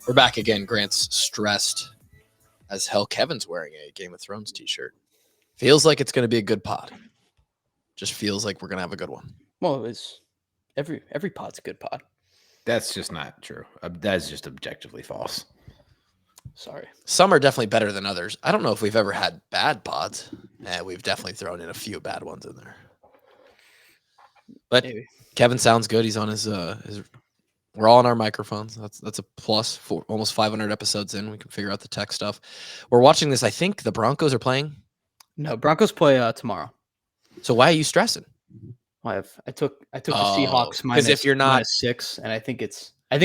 We're back again. Grant's stressed as hell. Kevin's wearing a Game of Thrones t-shirt. Feels like it's going to be a good pod. Just feels like we're going to have a good one. Well, it's every pod's a good pod. That's just not true. That's just objectively false. Sorry. Some are definitely better than others. I don't know if we've ever had bad pods. We've definitely thrown in a few bad ones in there. But maybe. Kevin sounds good. He's on his we're all on our microphones. That's a plus for almost 500 episodes in. We can figure out the tech stuff. We're watching this. I think the Broncos are playing. No, Broncos play tomorrow. So why are you stressing? I took the Seahawks because if you're not -6, and I think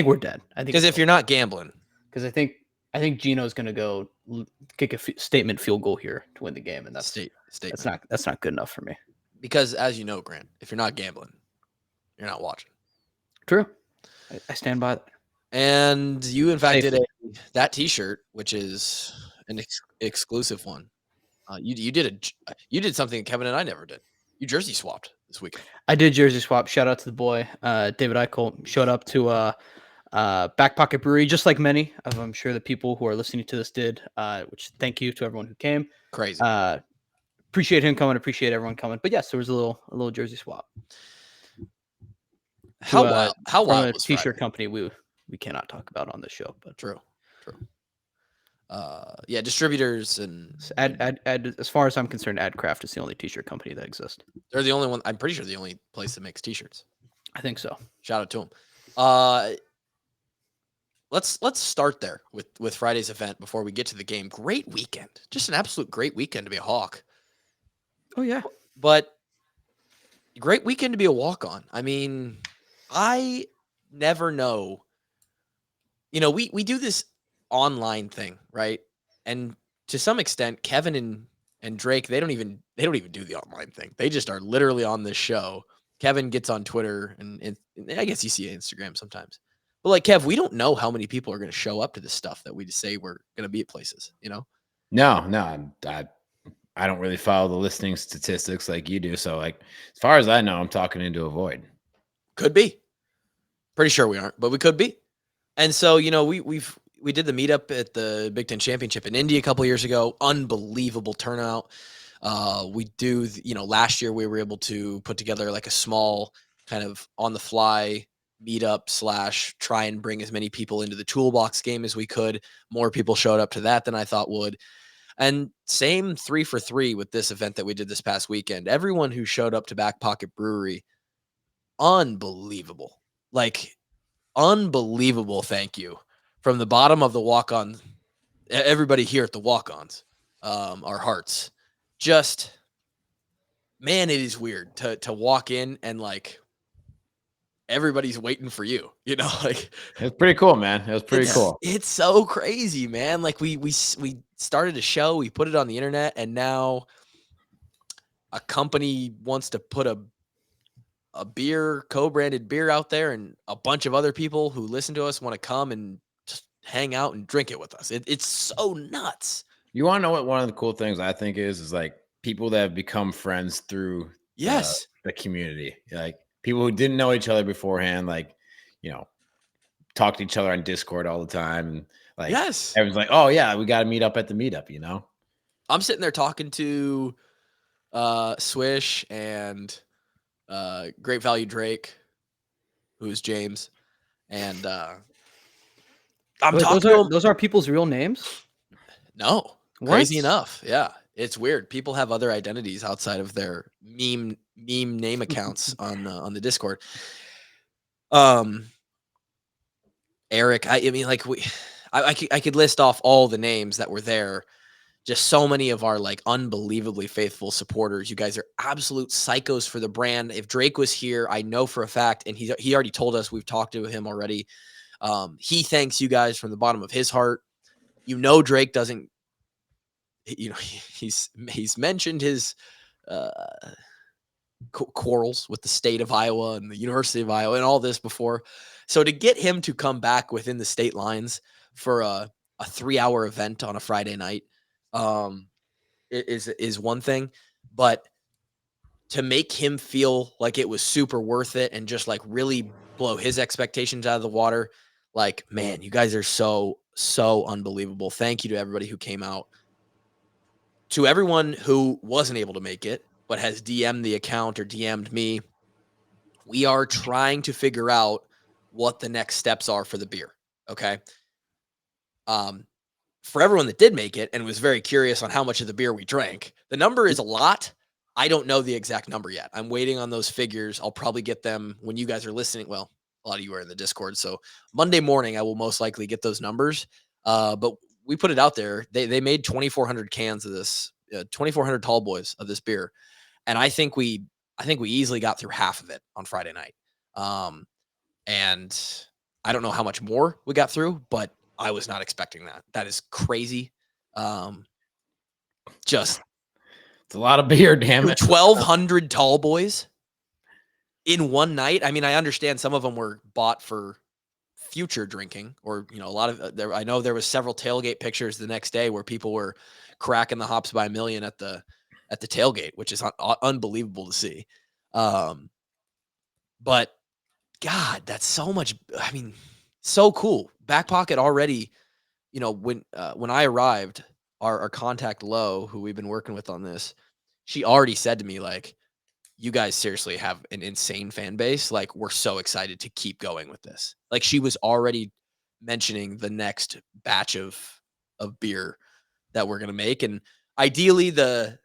we're dead. I think because if you're not gambling, because I think Gino's going to go kick a statement field goal here to win the game, and that's not good enough for me. Because as you know, Grant, if you're not gambling, you're not watching. True, I stand by that. And you, in fact, did that T-shirt, which is an exclusive one. You did something Kevin and I never did. You jersey swapped this weekend. I did jersey swap. Shout out to the boy, David Eichel. Showed up to Back Pocket Brewery, just like many of I'm sure the people who are listening to this did. Which thank you to everyone who came. Crazy. Appreciate him coming. Appreciate everyone coming. But yes, there was a little jersey swap. How wild a was T-shirt Friday? Company we cannot talk about on the show, but True. Yeah, distributors and Ad, as far as I'm concerned, AdCraft is the only T-shirt company that exists. They're the only one. I'm pretty sure the only place that makes T-shirts. I think so. Shout out to them. Let's start there with Friday's event before we get to the game. Great weekend, just an absolute great weekend to be a Hawk. Oh yeah, but great weekend to be a walk-on. I mean, I never know. You know, we do this online thing, right? And to some extent, Kevin and Drake, they don't even do the online thing. They just are literally on this show. Kevin gets on Twitter and I guess you see Instagram sometimes. But like Kev, we don't know how many people are going to show up to this stuff that we just say we're going to be at places, you know? No, I don't really follow the listening statistics like you do. So like, as far as I know, I'm talking into a void. Could be. Pretty sure we aren't, but we could be. And so, you know, we did the meetup at the Big Ten Championship in Indy a couple of years ago. Unbelievable turnout. We do, you know, last year we were able to put together like a small kind of on the fly meetup / try and bring as many people into the toolbox game as we could. More people showed up to that than I thought would. And same 3 for 3 with this event that we did this past weekend. Everyone who showed up to Back Pocket Brewery, unbelievable. Like, unbelievable thank you. From the bottom of the walk-on, everybody here at the walk-ons, our hearts. Just, man, it is weird to walk in and, like, everybody's waiting for you, you know? Like, it's pretty cool, man. It was pretty cool. It's so crazy, man. Like, we started a show, we put it on the internet, and now a company wants to put a beer, co-branded beer out there, and a bunch of other people who listen to us want to come and just hang out and drink it with us. It's so nuts. You want to know what one of the cool things I think is like people that have become friends through the community, like people who didn't know each other beforehand, like, you know, talk to each other on Discord all the time. And like, everyone's like, oh yeah, we got to meet up at the meetup, you know? I'm sitting there talking to Swish and Great Value Drake, who's James, and I'm talking to them. Those are people's real names? No, crazy enough, yeah, it's weird. People have other identities outside of their meme name accounts on the Discord. Eric, I mean, like I could list off all the names that were there. Just so many of our like unbelievably faithful supporters. You guys are absolute psychos for the brand. If Drake was here, I know for a fact, and he already told us, we've talked to him already. He thanks you guys from the bottom of his heart. You know, Drake doesn't, you know, he's mentioned his quarrels with the state of Iowa and the University of Iowa and all this before. So to get him to come back within the state lines for a 3-hour event on a Friday night, is one thing, but to make him feel like it was super worth it and just like really blow his expectations out of the water. Like, man, you guys are so unbelievable. Thank you to everybody who came out. To everyone who wasn't able to make it, but has DM'd the account or DM'd me, we are trying to figure out what the next steps are for the beer. Okay. For everyone that did make it and was very curious on how much of the beer we drank, the number is a lot. I don't know the exact number yet. I'm waiting on those figures. I'll probably get them when you guys are listening. Well, a lot of you are in the Discord. So Monday morning, I will most likely get those numbers. But we put it out there. They made 2,400 cans of this, 2,400 tall boys of this beer. And I think we easily got through half of it on Friday night. And I don't know how much more we got through, but I was not expecting that. That is crazy. Just it's a lot of beer, damn it. 1,200 tall boys in one night. I mean, I understand some of them were bought for future drinking, or a lot of there. I know there was several tailgate pictures the next day where people were cracking the hops by a million at the tailgate, which is unbelievable to see. But God, that's so much. I mean, so cool. Back Pocket already. When I arrived, our contact Lo, who we've been working with on this, she already said to me, like, you guys seriously have an insane fan base. Like, we're so excited to keep going with this. Like, she was already mentioning the next batch of beer that we're going to make. And ideally the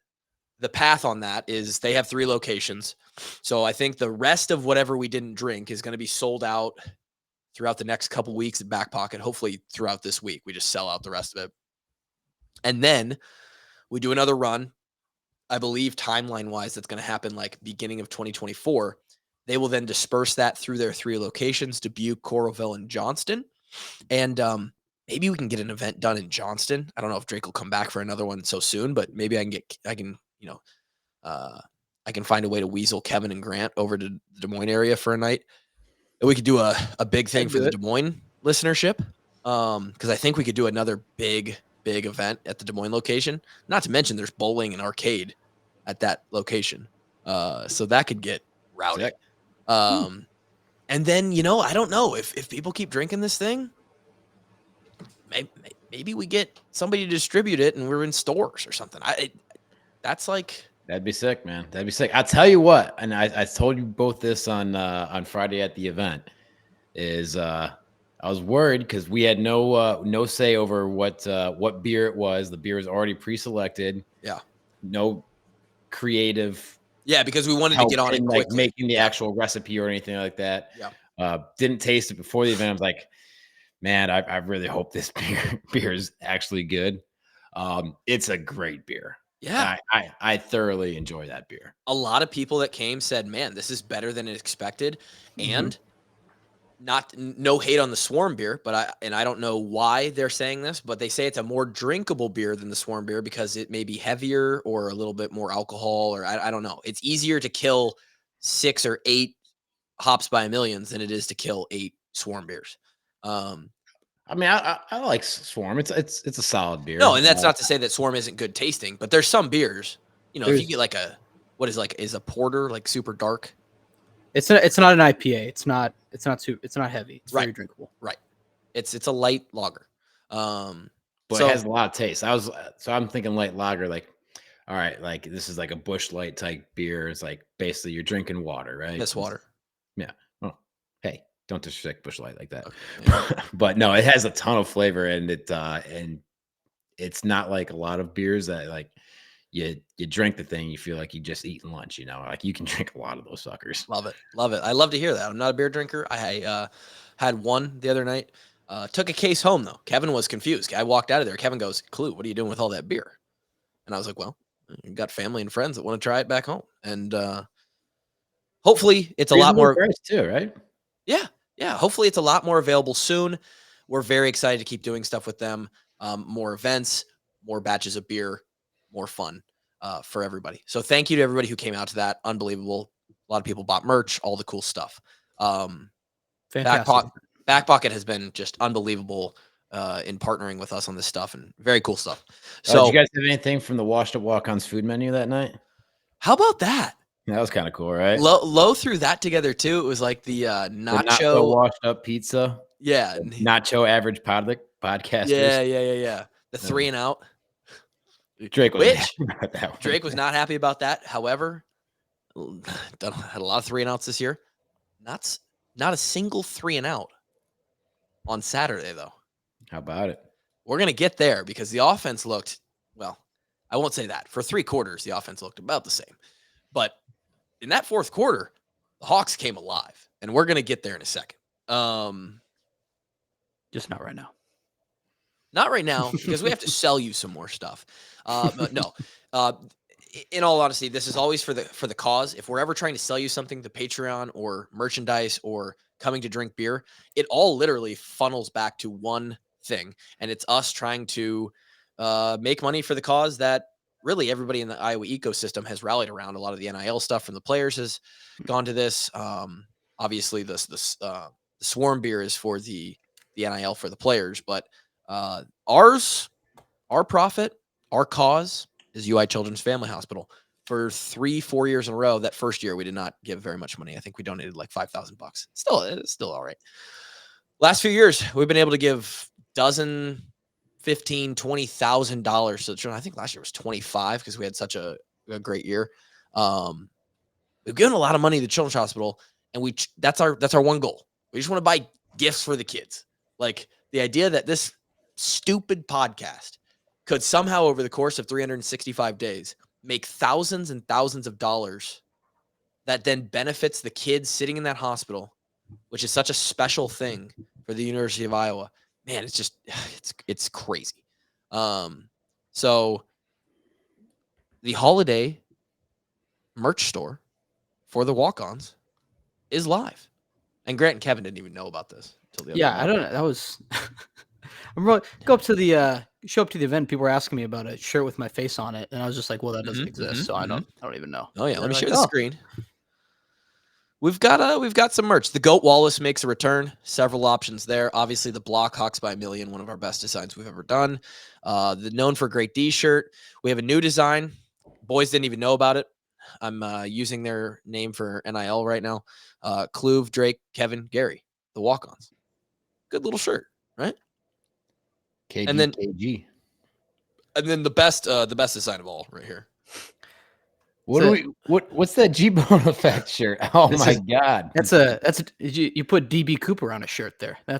path on that is they have 3 locations. So I think the rest of whatever we didn't drink is going to be sold out throughout the next couple weeks at Back Pocket. Hopefully throughout this week, we just sell out the rest of it. And then we do another run. I believe timeline wise, that's going to happen like beginning of 2024. They will then disperse that through their 3 locations: Dubuque, Coralville, and Johnston. And maybe we can get an event done in Johnston. I don't know if Drake will come back for another one so soon, but maybe I can find a way to weasel Kevin and Grant over to the Des Moines area for a night. And we could do a big thing for the Des Moines listenership. Because I think we could do another big event at the Des Moines location. Not to mention there's bowling and arcade at that location. So that could get rowdy. And then, I don't know if people keep drinking this thing, maybe we get somebody to distribute it and we're in stores or something. That'd be sick, man. That'd be sick. I'll tell you what, and I told you both this on Friday at the event, is I was worried because we had no say over what beer it was. The beer was already pre-selected. Yeah. No creative. Yeah, because we wanted to get on it quickly. Like making the actual recipe or anything like that. Yeah. Didn't taste it before the event. I was like, man, I really hope this beer is actually good. It's a great beer. Yeah. I thoroughly enjoy that beer. A lot of people that came said, man, this is better than expected. And no hate on the Swarm beer, but I don't know why they're saying this, but they say it's a more drinkable beer than the Swarm beer because it may be heavier or a little bit more alcohol, or I don't know. It's easier to kill 6 or 8 hops by a millions than it is to kill 8 Swarm beers. I mean, I like Swarm. It's a solid beer. No, and that's not to say that Swarm isn't good tasting, but there's some beers, if you get like is a porter, like super dark. It's not an IPA. It's not heavy. It's very drinkable. Right. It's a light lager. But it has a lot of taste. I'm thinking light lager, like, all right, like this is like a Busch Light type beer. It's like basically you're drinking water, right? It's water. Yeah. Oh, hey, don't disrespect Busch Light like that. Okay. Yeah. But no, it has a ton of flavor, and it's not like a lot of beers that like you drink the thing, you feel like you just eating lunch, like you can drink a lot of those suckers. Love it. I love to hear that. I'm not a beer drinker. I had one the other night. Took a case home though. Kevin was confused. I walked out of there. Kevin goes, "Clue, what are you doing with all that beer?" And I was like, "Well, you got family and friends that want to try it back home." And hopefully it's a lot more price too, right? Yeah. Hopefully it's a lot more available soon. We're very excited to keep doing stuff with them. More events, more batches of beer, more fun for everybody. So thank you to everybody who came out to that. Unbelievable. A lot of people bought merch, all the cool stuff. Fantastic. Back Pocket has been just unbelievable in partnering with us on this stuff, and very cool stuff. So did you guys have anything from the Washed Up Walk-Ons food menu that night? How about that? That was kind of cool, right? Low threw that together too. It was like the The nacho. not so washed up pizza. Yeah. Nacho average podcasters. Yeah. The 3 and out. Drake was Which happy about that one. Drake was not happy about that. However, had a lot of 3 and outs this year. Not a single 3 and out on Saturday though. How about it? We're gonna get there because the offense looked well. I won't say that. For 3 quarters, the offense looked about the same. But in that fourth quarter, the Hawks came alive, and we're gonna get there in a second. Just not right now. Not right now because we have to sell you some more stuff. But no. In all honesty, this is always for the cause. If we're ever trying to sell you something, the Patreon or merchandise or coming to drink beer, it all literally funnels back to one thing, and it's us trying to make money for the cause that really everybody in the Iowa ecosystem has rallied around. A lot of the NIL stuff from the players has gone to this. Obviously, the Swarm beer is for the NIL for the players, but our profit, our cause is UI Children's Family Hospital. For 3-4 years in a row, that first year we did not give very much money. I think we donated like $5,000. It's still all right. Last few years, we've been able to give $15,000, $20,000 to the children. I think last year was 25 because we had such a great year. We've given a lot of money to the Children's Hospital, and that's our one goal. We just want to buy gifts for the kids. Like the idea that this stupid podcast could somehow over the course of 365 days make thousands and thousands of dollars that then benefits the kids sitting in that hospital, which is such a special thing for the University of Iowa. Man, it's crazy. So the holiday merch store for the walk-ons is live. And Grant and Kevin didn't even know about this until the other Yeah, I don't know. That was show up to the event. People were asking me about a shirt with my face on it, and I was just like, "Well, that doesn't exist." So I don't even know. Oh yeah, let me share the screen. We've got some merch. The Coach Wallace makes a return. Several options there. Obviously, the Block Hawks by a Million, one of our best designs we've ever done. The Known for Great D shirt. We have a new design. Boys didn't even know about it. I'm using their name for NIL right now. Kluve, Drake, Kevin, Gary, the walk-ons. Good little shirt, right? KG, and then KG. And then the best design of all right here. What's that G-Bone effect shirt? Oh my God. You put DB Cooper on a shirt there. I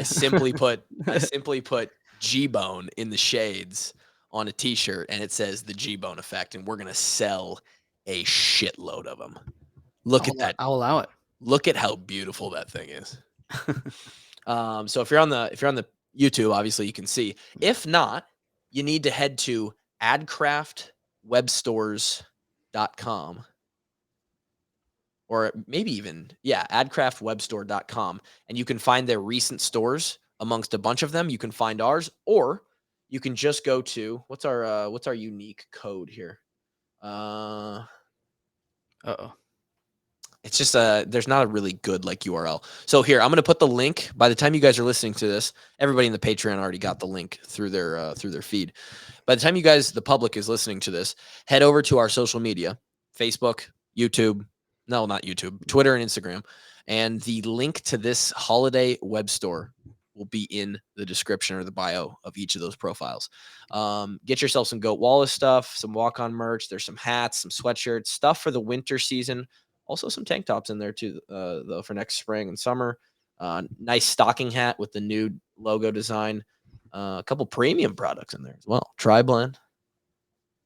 simply put G-Bone in the shades on a t-shirt, and it says the G-Bone effect, and we're gonna sell a shitload of them. Look at that. I'll allow it. Look at how beautiful that thing is. So if you're on the YouTube, obviously you can see. If not, you need to head to adcraftwebstores.com or maybe even, adcraftwebstore.com, and you can find their recent stores amongst a bunch of them. You can find ours, or you can just go to what's our unique code here? It's just there's not a really good URL. So here, I'm going to put the link. By the time you guys are listening to this, everybody in the Patreon already got the link through their feed. By the time you guys, the public, is listening to this, head over to our social media, Facebook, YouTube. No, not YouTube, Twitter and Instagram. And the link to this holiday web store will be in the description or the bio of each of those profiles. Get yourself some Coach Wallace stuff, some walk-on merch. There's some hats, some sweatshirts, stuff for the winter season. Also some tank tops in there too, though, for next spring and summer. Nice stocking hat with the new logo design. A couple premium products in there as well. Tri-Blend,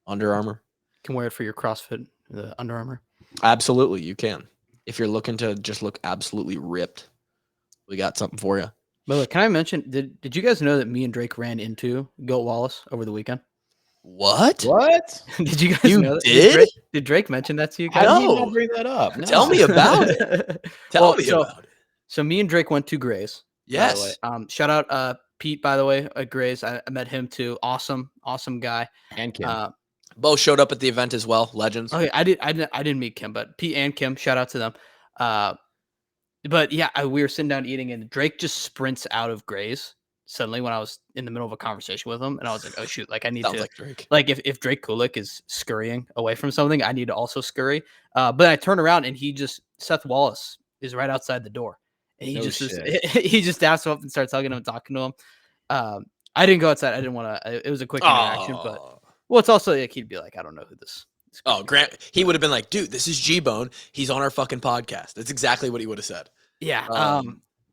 Under Armour. You can wear it for your CrossFit, the Under Armour. Absolutely, you can. If you're looking to just look absolutely ripped, we got something for you. But can I mention, did you guys know that me and Drake ran into Coach Wallace over the weekend? What? Did you guys know that? Did Drake mention that to you guys? How did you not bring that up? No. Tell me about it. Tell me about it. So me and Drake went to Gray's. Yes. Shout out Pete, by the way, at Gray's. I met him too. Awesome guy. And Kim. Both showed up at the event as well. Legends. Okay, I didn't meet Kim, but Pete and Kim, shout out to them. But yeah, we were sitting down eating, and Drake just sprints out of Gray's, suddenly when I was in the middle of a conversation with him, and I was like, oh shoot, like I need Sounds to like Drake. like if Drake Kulik is scurrying away from something, I need to also scurry. But I turn around and Seth Wallace is right outside the door, and he just dashes up and starts hugging him and talking to him. I didn't go outside. I didn't want to. It was a quick interaction, but well, it's also like he'd be like, I don't know who this. Oh, Grant, he would have been like, dude, this is G-Bone. He's on our fucking podcast. That's exactly what he would have said. Yeah.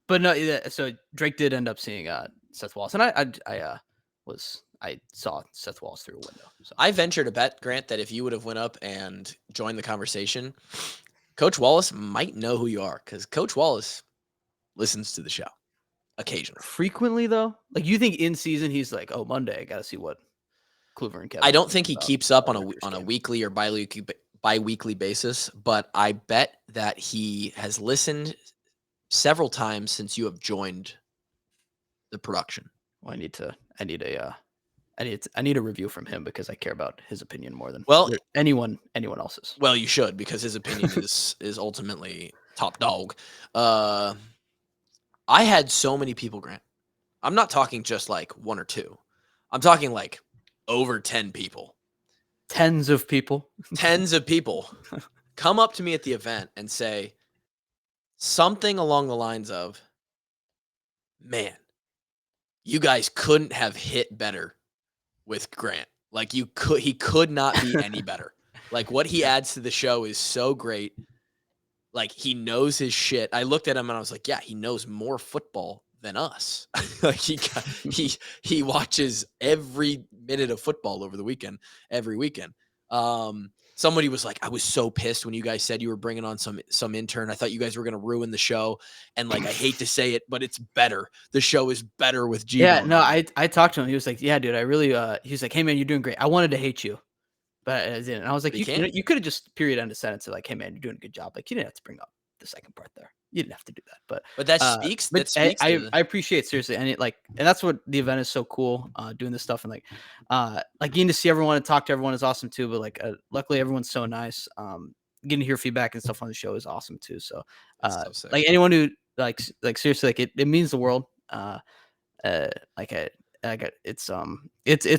But no, so Drake did end up seeing Seth Wallace, and I saw Seth Wallace through a window. So. I venture to bet, Grant, that if you would have went up and joined the conversation, Coach Wallace might know who you are, because Coach Wallace listens to the show occasionally. Frequently, though? Like, you think in season he's like, oh, Monday, I got to see what Kluver and Kevin. I don't think he keeps up on a weekly or bi-weekly basis, but I bet that he has listened several times since you have joined the production. Well, I need a review from him, because I care about his opinion more than anyone else's. Well, you should, because his opinion is ultimately top dog. I had so many people, Grant. I'm not talking just like one or two. I'm talking like over 10 people. Tens of people come up to me at the event and say something along the lines of, man, you guys couldn't have hit better with Grant. Like he could not be any better. Like what he adds to the show is so great. Like he knows his shit. I looked at him and I was like, yeah, he knows more football than us. Like he watches every minute of football over the weekend, every weekend. Somebody was like, I was so pissed when you guys said you were bringing on some intern. I thought you guys were going to ruin the show. And like, I hate to say it, but it's better. The show is better with G. Yeah, no, I talked to him. He was like, yeah, dude, I really, he was like, hey man, you're doing great. I wanted to hate you, but I didn't. And I was like, you could have just period end a sentence of like, hey man, you're doing a good job. Like you didn't have to bring up the second part there. You didn't have to do that, but that speaks. I appreciate, seriously, and and that's what the event is so cool. Doing this stuff and like getting to see everyone and talk to everyone is awesome too. But like, luckily everyone's so nice. Getting to hear feedback and stuff on the show is awesome too. So, like anyone who like seriously, like it means the world. It's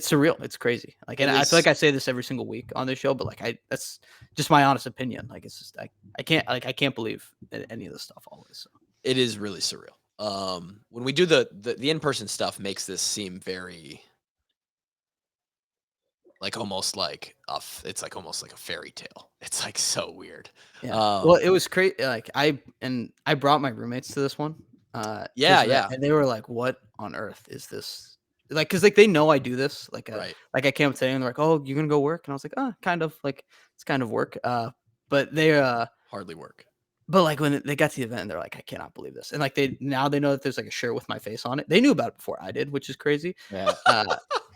surreal. It's crazy. Like, and I feel like I say this every single week on this show, but like that's just my honest opinion. Like it's just I can't believe any of this stuff always. So. It is really surreal. When we do the in-person stuff, makes this seem very like almost like it's like almost like a fairy tale. It's like so weird. Yeah. Well, it was crazy. Like I brought my roommates to this one. Yeah. And they were like, "What on earth is this?" Like, cause like they know I do this. Like, right. Like I came up today and they're like, "Oh, you're gonna go work?" And I was like, "Oh, kind of. Like it's kind of work." But they hardly work. But like when they got to the event, they're like, "I cannot believe this." And like they know that there's like a shirt with my face on it. They knew about it before I did, which is crazy. Yeah.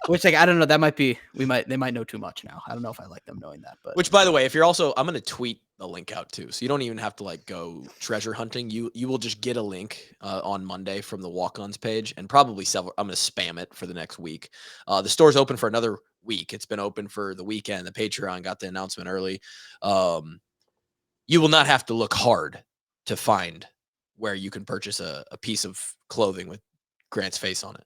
Which like I don't know. That might be they might know too much now. I don't know if I like them knowing that. But which, by the way, if you're also, I'm gonna tweet the link out too, so you don't even have to like go treasure hunting. You will just get a link on Monday from the walk-ons page, and probably several. I'm gonna spam it for the next week. The store's open for another week. It's been open for the weekend. The Patreon got the announcement early. You will not have to look hard to find where you can purchase a piece of clothing with Grant's face on it.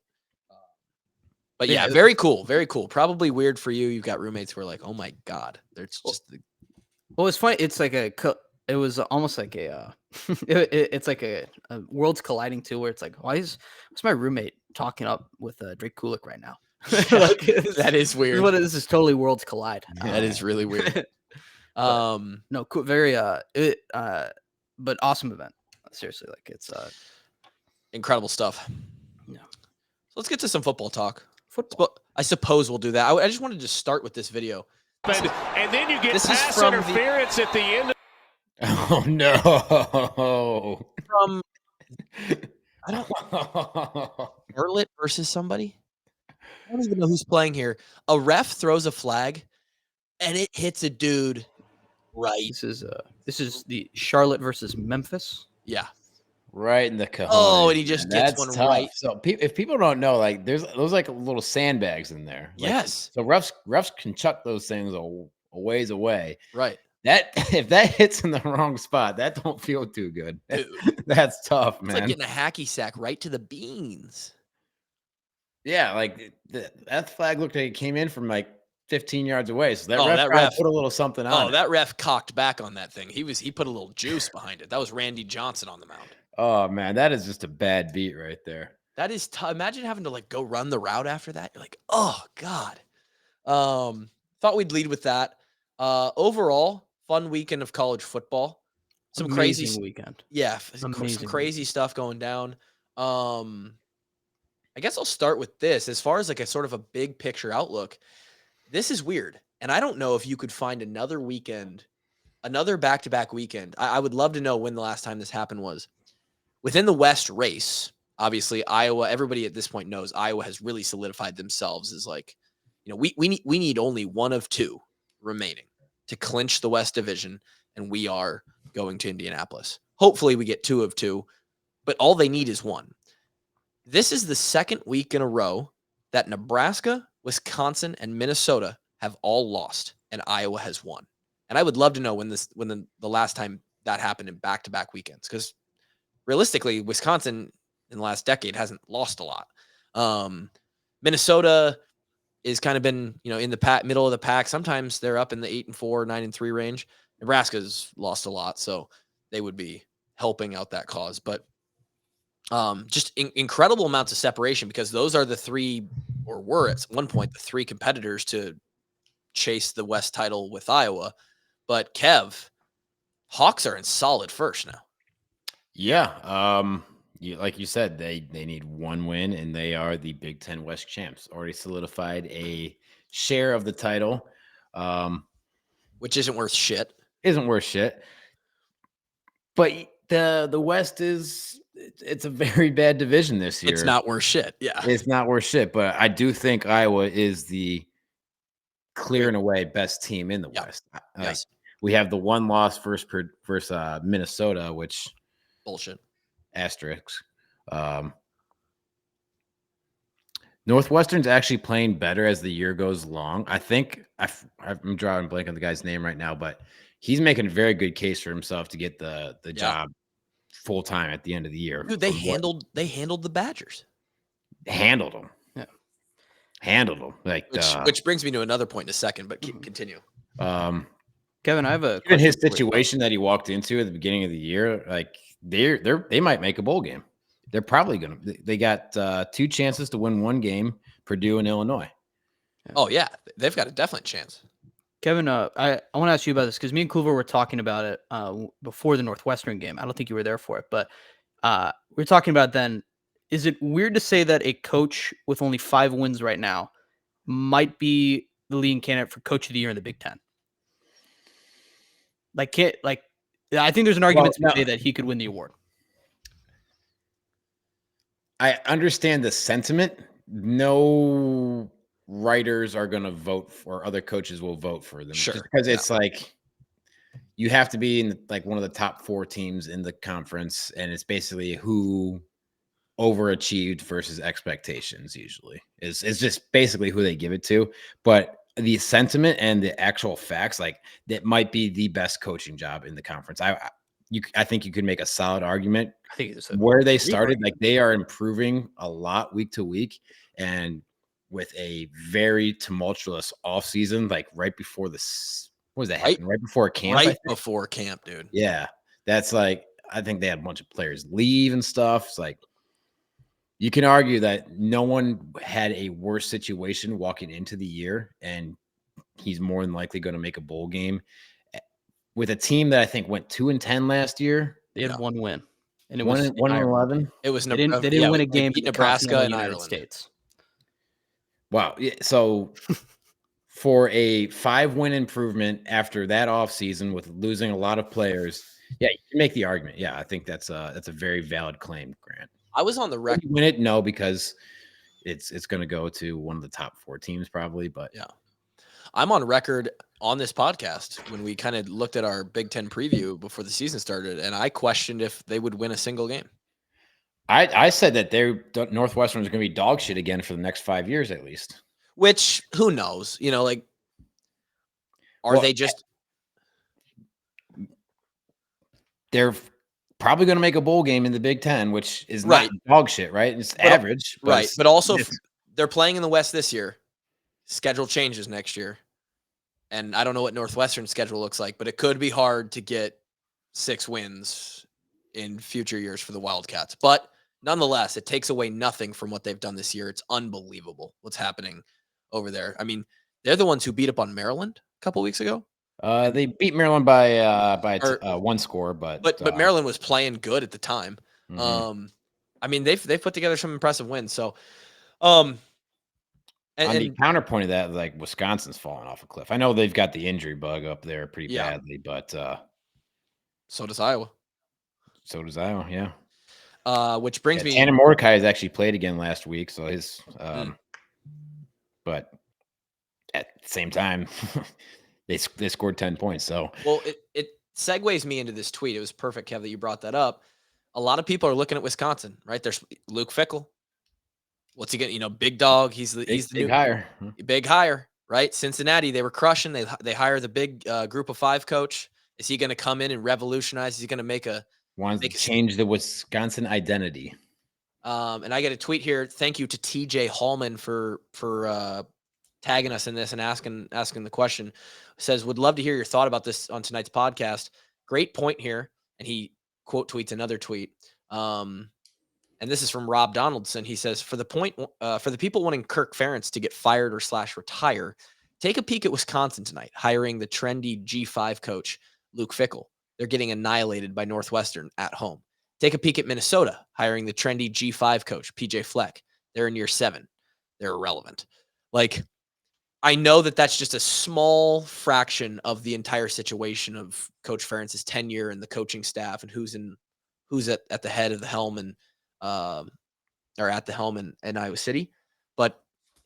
But yeah, very cool. Very cool. Probably weird for you. You've got roommates who are like, oh my God. There's just well, it's funny. It's like it was almost like it's like a worlds colliding too, where it's like, what's my roommate talking up with Drake Kulik right now? Like, that is weird. This is totally worlds collide. That is really weird. No, cool. Very, but awesome event. Seriously. Like it's incredible stuff. Yeah. So let's get to some football talk. I suppose we'll do that. I just wanted to start with this video. And then you get pass interference at the end. Oh no! From I don't know. Charlotte versus somebody. I don't even know who's playing here. A ref throws a flag, and it hits a dude right. This is the Charlotte versus Memphis. Yeah. Right in the cojones. Oh, and he just gets one tough. right. So if people don't know, like there's those like little sandbags in there. Like, yes. So refs can chuck those things a ways away. Right. That if that hits in the wrong spot, that don't feel too good. That's tough, man. It's like getting a hacky sack right to the beans. Yeah, like that flag looked like it came in from like 15 yards away. So that that ref ref put a little something on. That ref cocked back on that thing. He put a little juice behind it. That was Randy Johnson on the mound. Oh man, that is just a bad beat right there. That is imagine having to like go run the route after that. You're like, oh God. Thought we'd lead with that. Overall, fun weekend of college football. Some Amazing crazy weekend. Yeah, Amazing some crazy stuff going down. I guess I'll start with this. As far as like a sort of a big picture outlook, this is weird. And I don't know if you could find another weekend, another back-to-back weekend. I would love to know when the last time this happened was. Within the West race, obviously Iowa, everybody at this point knows Iowa has really solidified themselves as like, we need only one of two remaining to clinch the West Division, and we are going to Indianapolis. Hopefully we get 2 of 2, but all they need is one. This is the second week in a row that Nebraska, Wisconsin, and Minnesota have all lost, and Iowa has won. And I would love to know when the last time that happened in back-to-back weekends, because realistically, Wisconsin in the last decade hasn't lost a lot. Minnesota is kind of been, in the middle of the pack. Sometimes they're up in the 8-4, 9-3 range. Nebraska's lost a lot, so they would be helping out that cause. But just incredible amounts of separation, because those are the three, or were at one point, the three competitors to chase the West title with Iowa. But Kev, Hawks are in solid first now. Yeah. Like you said, they need one win, and they are the Big Ten West champs. Already solidified a share of the title, which isn't worth shit. But the West it's a very bad division this year. It's not worth shit. Yeah, it's not worth shit. But I do think Iowa is the clear and away best team in the West. Yes. We have the one loss versus Minnesota, which bullshit. Asterisks. Northwestern's actually playing better as the year goes along. I think I'm drawing a blank on the guy's name right now, but he's making a very good case for himself to get the job full time at the end of the year. Dude, they handled the Badgers. Handled them. Yeah. Handled them. Like which brings me to another point in a second, but continue. Kevin, I have a even his situation that he walked into at the beginning of the year, like they might make a bowl game. They're probably gonna. They got 2 chances to win one game: Purdue and Illinois. Oh yeah, they've got a definite chance. Kevin, I want to ask you about this, because me and Kluver were talking about it before the Northwestern game. I don't think you were there for it, but we were talking about then. Is it weird to say that a coach with only 5 wins right now might be the leading candidate for Coach of the Year in the Big Ten? I think there's an argument to say that he could win the award. I understand the sentiment. No writers are going to vote for, other coaches will vote for them. Sure. Just because it's like you have to be in like one of the top 4 teams in the conference, and it's basically who overachieved versus expectations. Usually it's just basically who they give it to. But the sentiment and the actual facts, like that might be the best coaching job in the conference. I think you could make a solid argument. I think it's where they started, like they are improving a lot week to week, and with a very tumultuous offseason, like right before this, what was that happening? Right before camp? Right before camp, dude. Yeah. That's like, I think they had a bunch of players leave and stuff. It's like, you can argue that no one had a worse situation walking into the year, and he's more than likely going to make a bowl game with a team that I think went 2-10 last year. They had 1 win, and it 1-11. It was they didn't win a game beat Nebraska and United Ireland. States. Wow. Yeah, so for a 5-win improvement after that offseason with losing a lot of players, yeah, you can make the argument. Yeah, I think that's a very valid claim, Grant. I was on the record. Win it? No, because it's going to go to one of the top 4 teams probably. But yeah, I'm on record on this podcast when we kind of looked at our Big Ten preview before the season started, and I questioned if they would win a single game. I said that Northwestern is going to be dog shit again for the next 5 years at least. Which, who knows? They just? They're probably going to make a bowl game in the Big Ten, which is not dog shit, right? It's average. Right. But also they're playing in the West this year. Schedule changes next year. And I don't know what Northwestern's schedule looks like, but it could be hard to get 6 wins in future years for the Wildcats. But nonetheless, it takes away nothing from what they've done this year. It's unbelievable what's happening over there. I mean, they're the ones who beat up on Maryland a couple weeks ago. They beat Maryland by 1 score, but Maryland was playing good at the time. Mm-hmm. I mean, they've put together some impressive wins. So, on the counterpoint of that, like Wisconsin's falling off a cliff. I know they've got the injury bug up there pretty badly, but so does Iowa. Yeah. Which brings me. Tanner Mordecai has actually played again last week, so his. But at the same time, they scored 10 points. So it segues me into this tweet. It was perfect, Kev, that you brought that up. A lot of people are looking at Wisconsin, right? There's Luke Fickell. What's he getting? Big dog. He's the big hire. Big hire, right? Cincinnati, they were crushing. They hire the big group of 5 coach. Is he going to come in and revolutionize? Is he going to wants to change the Wisconsin identity? And I get a tweet here. Thank you to TJ Hallman for tagging us in this and asking the question. Says, would love to hear your thought about this on tonight's podcast. Great point here. And he quote tweets another tweet. And this is from Rob Donaldson. He says, for the people wanting Kirk Ferentz to get fired or /retire, take a peek at Wisconsin tonight, hiring the trendy G5 coach, Luke Fickell. They're getting annihilated by Northwestern at home. Take a peek at Minnesota, hiring the trendy G5 coach, PJ Fleck. They're in year 7. They're irrelevant. Like, I know that that's just a small fraction of the entire situation of Coach Ferentz's tenure and the coaching staff and who's at the head of the helm and or at the helm in Iowa City. But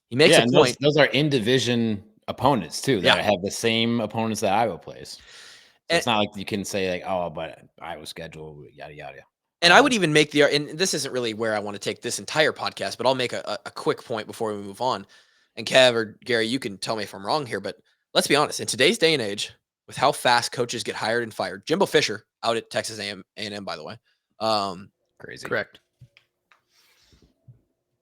he makes a point. Those are in-division opponents too that have the same opponents that Iowa plays. So it's not like you can say like, oh, but Iowa schedule, yada yada. And I would even make and this isn't really where I want to take this entire podcast, but I'll make a quick point before we move on. And Kev or Gary, you can tell me if I'm wrong here, but let's be honest. In today's day and age, with how fast coaches get hired and fired, Jimbo Fisher out at Texas A&M, by the way. Crazy. Correct.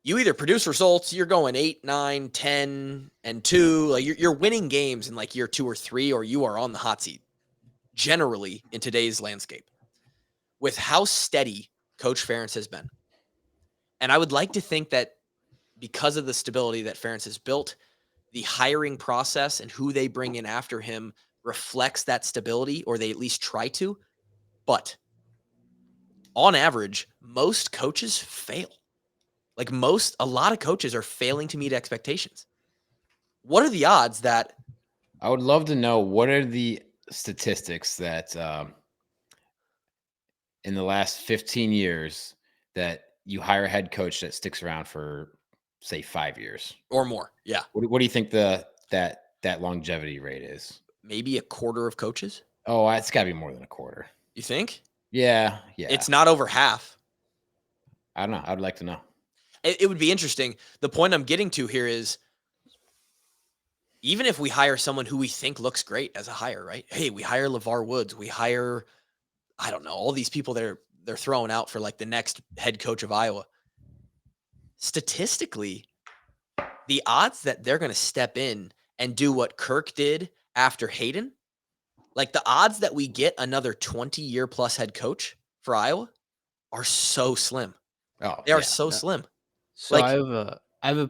You either produce results, you're going 8, 9, 10, and 2. Like you're winning games in like year 2 or 3, or you are on the hot seat. Generally, in today's landscape, with how steady Coach Ferentz has been, and I would like to think that because of the stability that Ferentz has built, the hiring process and who they bring in after him reflects that stability, or they at least try to. But on average, most coaches fail. Like a lot of coaches are failing to meet expectations. What are the odds that? I would love to know what are the statistics that in the last 15 years that you hire a head coach that sticks around for, say, 5 years or more. Yeah. What do you think that longevity rate is? Maybe a quarter of coaches. Oh, it's got to be more than a quarter. You think? Yeah. It's not over half. I don't know. I'd like to know. It would be interesting. The point I'm getting to here is, even if we hire someone who we think looks great as a hire, right? Hey, we hire LeVar Woods. We hire, I don't know, all these people they're throwing out for like the next head coach of Iowa. Statistically, the odds that they're going to step in and do what Kirk did after Hayden, like the odds that we get another 20-year plus head coach for Iowa are so slim. Oh, they are so slim. So I have a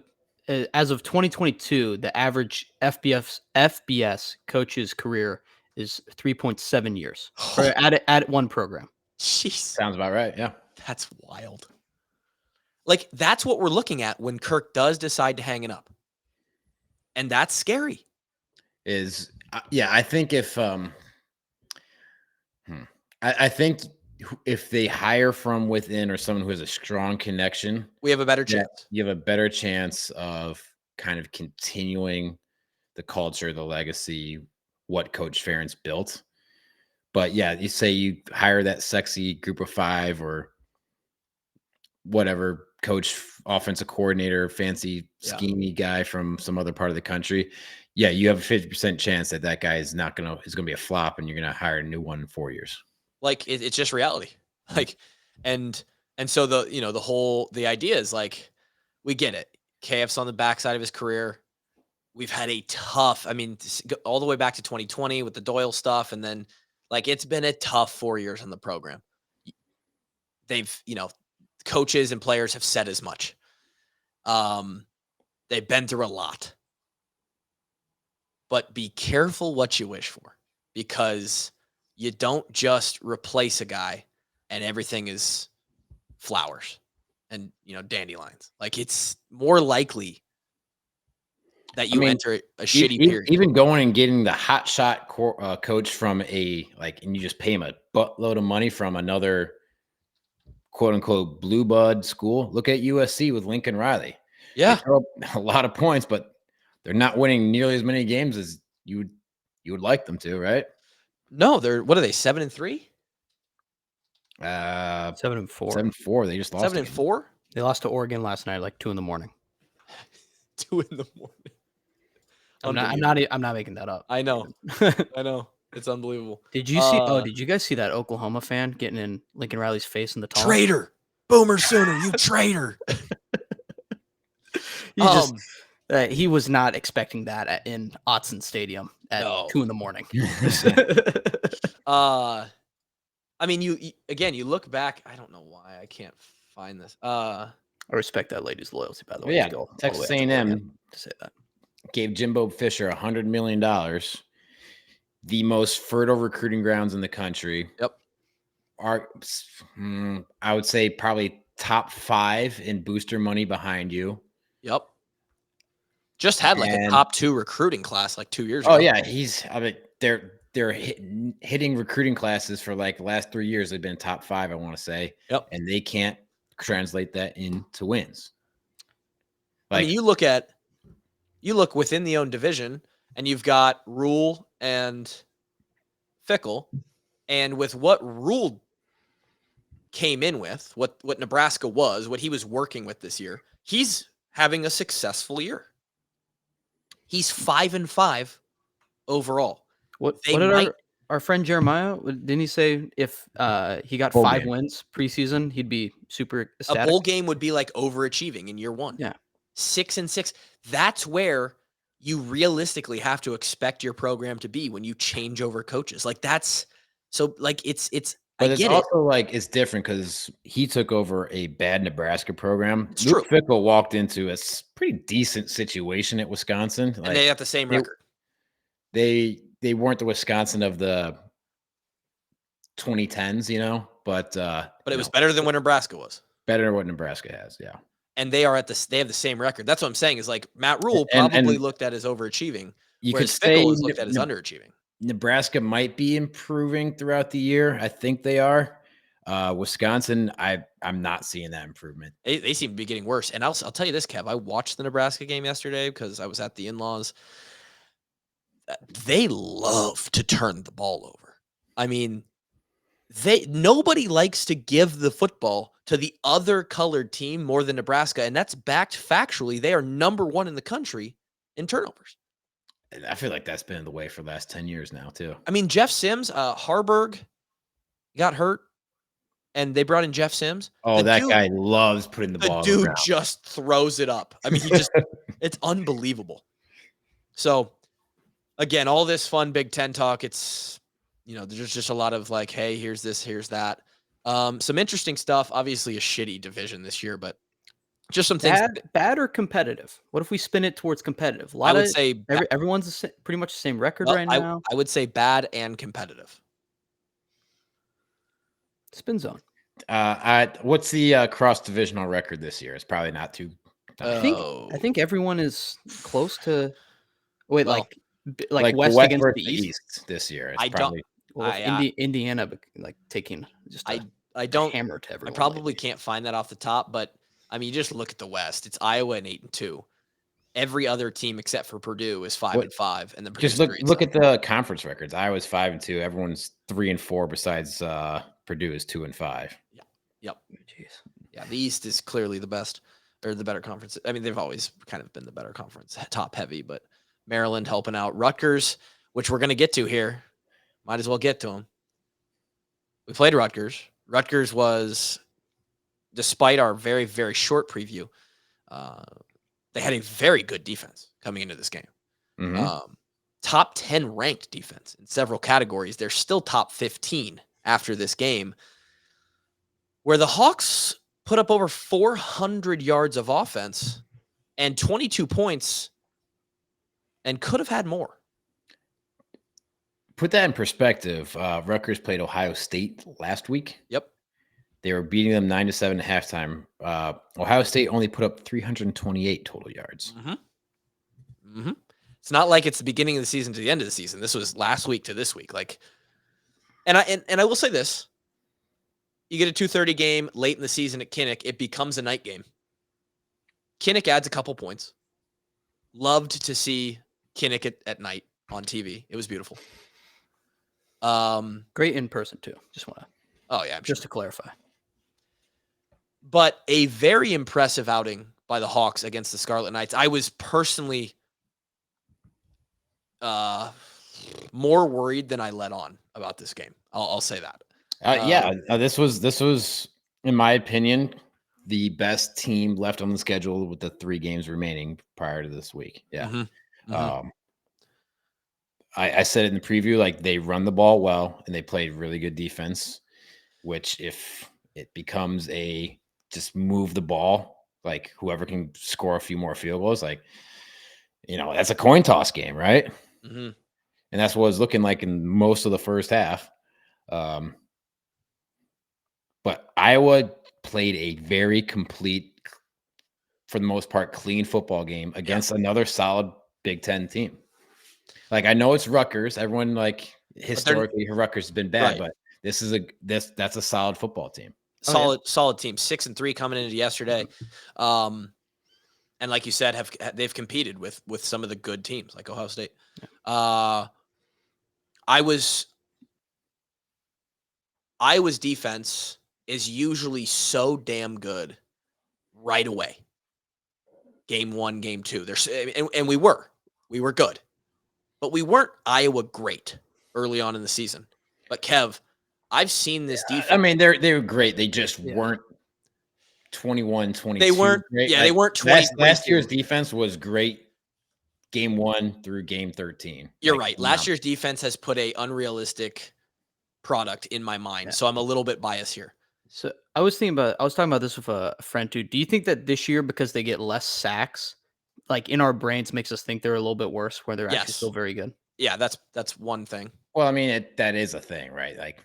as of 2022, the average FBS coach's career is 3.7 years at one program. Jeez. Sounds about right. Yeah. That's wild. Like, that's what we're looking at when Kirk does decide to hang it up. And that's scary. I think I think if they hire from within or someone who has a strong connection, we have a better chance. You have a better chance of kind of continuing the culture, the legacy, what Coach Ferentz built. But yeah, you say you hire that sexy group of 5 or whatever coach, offensive coordinator, fancy schemey guy from some other part of the country. Yeah, you have a 50% chance that guy is going to be a flop, and you're going to hire a new one in 4 years. Like it's just reality. Like, and so the idea is like, we get it. KF's on the backside of his career. We've had a tough, all the way back to 2020 with the Doyle stuff. And then it's been a tough 4 years on the program. They've, coaches and players have said as much. They've been through a lot. But be careful what you wish for, because you don't just replace a guy and everything is flowers and, dandelions. It's more likely that you enter a shitty period. Even going and getting the hot shot coach from and you just pay him a buttload of money from another quote unquote blue bud school. Look at USC with Lincoln Riley. Yeah. They throw up a lot of points, but they're not winning nearly as many games as you would like them to, right? No, what are they, 7-3? 7-4. 7-4. They just lost. 7-4? They lost to Oregon last night, 2 a.m. 2 a.m. I'm not making that up. I know. I know. It's unbelievable. Did you see? Did you guys see that Oklahoma fan getting in Lincoln Riley's face in the tunnel? Traitor, Boomer Sooner, you traitor. He was not expecting that in Autzen Stadium at 2 a.m. You look back. I don't know why I can't find this. I respect that lady's loyalty, by the way. Yeah, Texas A&M to say that gave Jimbo Fisher $100 million, the most fertile recruiting grounds in the country. Yep. I would say probably top 5 in booster money behind you. Yep. Just had a top 2 recruiting class 2 years ago. Oh yeah, they're hitting recruiting classes for the last 3 years. They've been top 5, I want to say. Yep. And they can't translate that into wins. You look within the own division, and you've got Rule and Fickle, and with what Rule came in with, what Nebraska was, what he was working with this year, he's having a successful year. He's 5-5 overall. What did our friend Jeremiah, didn't he say if he got 5 wins preseason, he'd be super ecstatic? A bowl game would be overachieving in year 1. Yeah. 6-6. That's where you realistically have to expect your program to be when you change over coaches. It's But it's also it's different because he took over a bad Nebraska program. It's Luke true. Fickell walked into a pretty decent situation at Wisconsin. And they got the same record. They weren't the Wisconsin of the 2010s, but it was better than what Nebraska was. Better than what Nebraska has, yeah. And they have the same record. That's what I'm saying is Matt Rule probably looked at as overachieving, whereas Fickell was looked at as underachieving. Nebraska might be improving throughout the year. I think they are. Wisconsin, I'm not seeing that improvement. They seem to be getting worse. And I'll tell you this, Kev. I watched the Nebraska game yesterday because I was at the in-laws. They love to turn the ball over. Nobody likes to give the football to the other colored team more than Nebraska, and that's backed factually. They are number 1 in the country in turnovers. I feel like that's been the way for the last 10 years now, too. Jeff Sims, Harburg got hurt, and they brought in Jeff Sims. Oh, guy loves putting the ball on the ground. The dude just throws it up. It's unbelievable. So, again, all this fun Big Ten talk, it's, there's just a lot of hey, here's this, here's that. Some interesting stuff. Obviously, a shitty division this year, but just some things. Bad or competitive? What if we spin it towards competitive? I would say everyone's pretty much the same record right now. I would say bad and competitive. Spin zone. What's the cross divisional record this year? It's probably not too. I think everyone is close to. Wait, like West against the East this year. I don't. Indiana taking just I don't hammer to everyone. I probably can't find that off the top, but you just look at the West. It's Iowa and 8-2. Every other team except for Purdue is 5-5, and then just look at the conference records. Iowa's 5-2. Everyone's 3-4 besides Purdue is 2-5. Yeah. Yep. Jeez. Yeah, the East is clearly the best or the better conference. They've always kind of been the better conference, top heavy, but Maryland helping out. Rutgers, which we're going to get to here. Might as well get to them. We played Rutgers. Rutgers was, despite our very, very short preview, They had a very good defense coming into this game. Mm-hmm. Top 10 ranked defense in several categories. They're still top 15 after this game, where the Hawks put up over 400 yards of offense and 22 points and could have had more. Put that in perspective. Rutgers played Ohio State last week. Yep. They were beating them 9-7 at halftime. Ohio State only put up 328 total yards. It's not like it's the beginning of the season to the end of the season. This was last week to this week. And I will say this. You get a 2:30 game late in the season at Kinnick. It becomes a night game. Kinnick adds a couple points. Loved to see Kinnick at night on TV. It was beautiful. Great in person too. Just want to. Oh yeah, just to clarify. But a very impressive outing by the Hawks against the Scarlet Knights. I was personally more worried than I let on about this game. I'll say that. This was, in my opinion, the best team left on the schedule with the 3 games remaining prior to this week. Yeah. I said it in the preview, like they run the ball well and they played really good defense, which if it becomes a just move the ball, like whoever can score a few more field goals, like, that's a coin toss game, right? And that's what it was looking like in most of the first half. But Iowa played a very complete, for the most part, clean football game against another solid Big Ten team. Like, I know it's Rutgers. Everyone, like, historically, Rutgers has been bad, but that's a solid football team. Solid team. 6-3 coming into yesterday. And like you said, they've competed with some of the good teams like Ohio State. Iowa's defense is usually so damn good right away. Game 1, game 2. And we were good. But we weren't Iowa great early on in the season. But Kev, I've seen this defense. I mean, they were great. They just weren't 21, 22. They weren't. Great. Yeah, they weren't 20. Last year's defense was great. Game 1 through game 13. You're right. Last year's defense has put a unrealistic product in my mind, so I'm a little bit biased here. So I was talking about this with a friend too. Do you think that this year, because they get less sacks, like in our brains makes us think they're a little bit worse, where they're actually still very good? Yeah, that's one thing. Well, I mean, that is a thing, right? Like,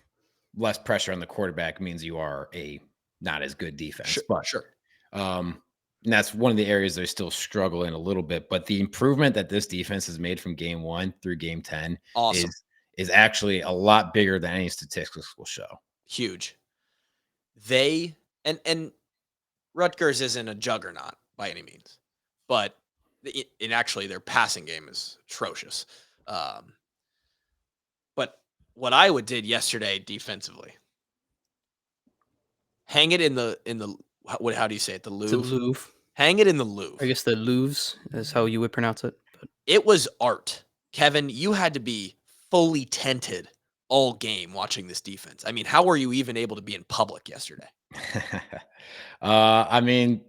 less pressure on the quarterback means you are a not as good defense. Sure. And that's one of the areas they're still struggling a little bit. But the improvement that this defense has made from game 1 through game 10 is actually a lot bigger than any statistics will show. Huge. They and Rutgers isn't a juggernaut by any means, but actually their passing game is atrocious. But what Iowa did yesterday defensively, hang it in the how do you say it? The Louvre. Hang it in the Louvre. I guess the Louvres is how you would pronounce it. But it was art. Kevin, you had to be fully tented all game watching this defense. I mean, how were you even able to be in public yesterday? I mean,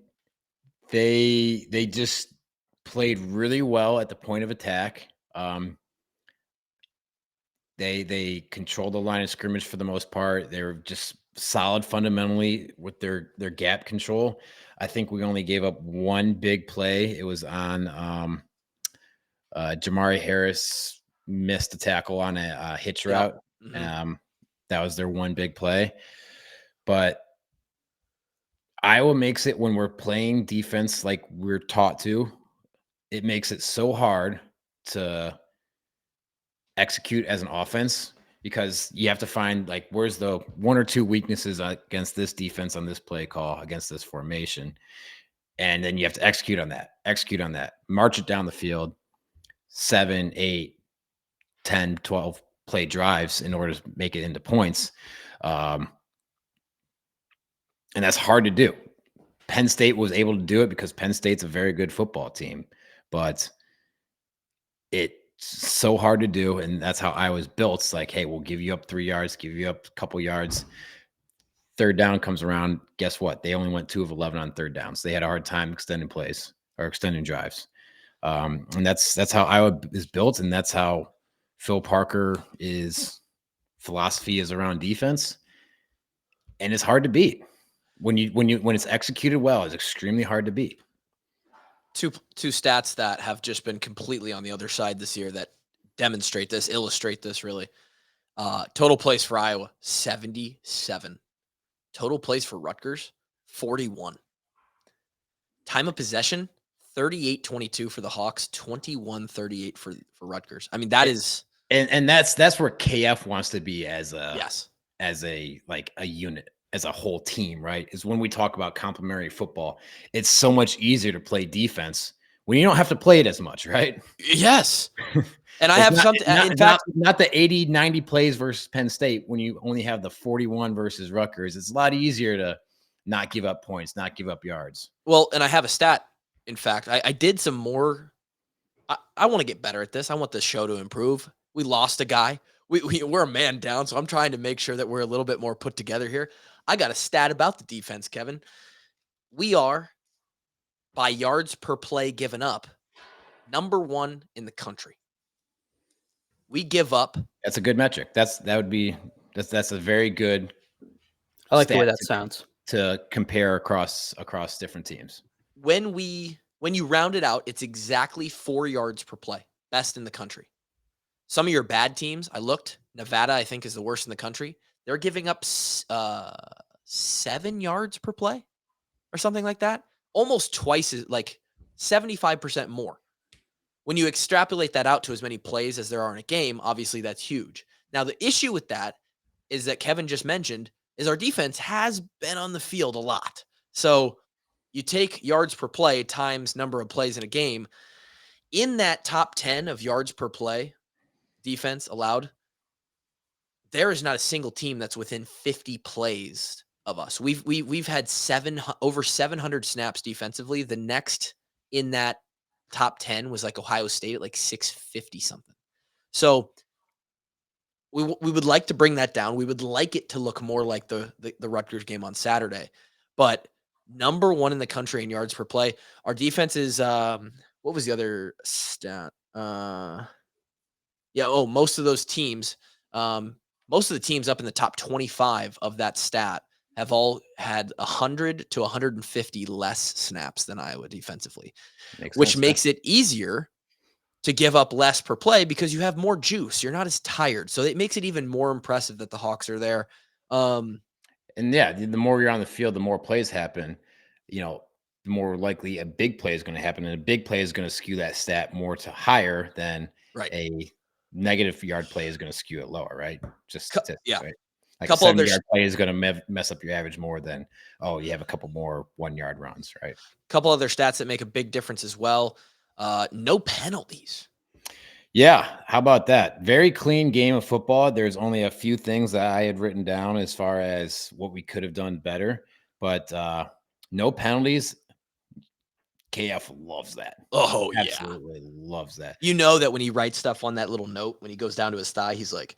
they just played really well at the point of attack. They controlled the line of scrimmage for the most part. They were just solid fundamentally with their gap control. I think we only gave up one big play. It was on Jamari Harris missed a tackle on a hitch route. That was their one big play. But Iowa makes it, when we're playing defense like we're taught to, it makes it so hard to execute as an offense, because you have to find, like, where's the 1 or 2 weaknesses against this defense on this play call, against this formation. And then you have to execute on that, march it down the field, 7, 8, 10, 12 play drives in order to make it into points. And that's hard to do. Penn State was able to do it because Penn State's a very good football team, but it's so hard to do. And that's how Iowa's built. It's like, hey, we'll give you up 3 yards, give you up a couple yards. Third down comes around. Guess what? They only went 2 of 11 on third down. So they had a hard time extending plays. or extending drives. And that's how Iowa is built, and that's how Phil Parker philosophy is around defense. And it's hard to beat when it's executed well. It's extremely hard to beat. Two stats that have just been completely on the other side this year that illustrate this really. Total plays for Iowa, 77. Total plays for Rutgers, 41. Time of possession, 38-22 for the Hawks, 21-38 for Rutgers. I mean, that is, and that's where KF wants to be as a unit, as a whole team, right? Is when we talk about complementary football, it's so much easier to play defense when you don't have to play it as much, right? Yes. And I have something, in fact, not the 80, 90 plays versus Penn State when you only have the 41 versus Rutgers. It's a lot easier to not give up points, not give up yards. Well, and I have a stat. In fact, I did some more. I want to get better at this. I want the show to improve. We lost a guy. We're a man down, so I'm trying to make sure that we're a little bit more put together here. I got a stat about the defense, Kevin. We are, by yards per play given up, number 1 in the country. We give up. That's a good metric. That's a very good. I like the way that sounds. To compare across different teams. When you round it out, it's exactly 4 yards per play, best in the country. Some of your bad teams, I looked. Nevada, I think, is the worst in the country. They're giving up 7 yards per play, or something like that. Almost twice as, like 75% more. When you extrapolate that out to as many plays as there are in a game, obviously that's huge. Now, the issue with that is that Kevin just mentioned is our defense has been on the field a lot. So you take yards per play times number of plays in a game. In that top 10 of yards per play defense allowed, there is not a single team that's within 50 plays of us. We've had over 700 snaps defensively. The next in that top 10 was like Ohio State at like 650 something. So we would like to bring that down. We would like it to look more like the Rutgers game on Saturday. But number 1 in the country in yards per play. Our defense is what was the other stat? Most of those teams, most of the teams up in the top 25 of that stat have all had 100 to 150 less snaps than Iowa defensively, which makes it easier to give up less per play because you have more juice. You're not as tired. So it makes it even more impressive that the Hawks are there. And yeah, the more you're on the field, the more plays happen, the more likely a big play is going to happen. And a big play is going to skew that stat more to higher than a negative yard play is going to skew it lower, right? Right? Like a 7-yard play is going to mess up your average more than, you have a couple more 1-yard runs, right? A couple other stats that make a big difference as well. No penalties. Yeah. How about that? Very clean game of football. There's only a few things that I had written down as far as what we could have done better, but no penalties. KF loves that. Oh, absolutely loves that. You know that when he writes stuff on that little note, when he goes down to his thigh, he's like,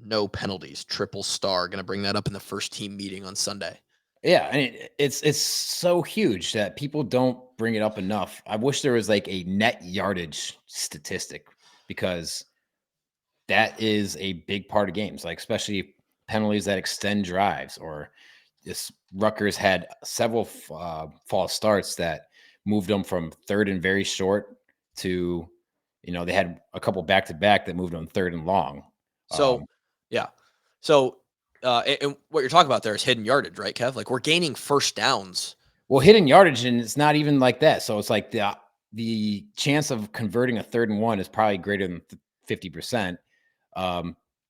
no penalties, triple star. Going to bring that up in the first team meeting on Sunday. Yeah, I mean, it's so huge that people don't bring it up enough. I wish there was like a net yardage statistic because that is a big part of games, like especially penalties that extend drives. Or this Rutgers had several false starts that moved them from 3rd and very short to, they had a couple back-to-back that moved them 3rd and long. So, yeah. So, and what you're talking about there is hidden yardage, right, Kev? Like we're gaining first downs. Well, hidden yardage, and it's not even like that. So it's like the chance of converting a 3rd and 1 is probably greater than 50%.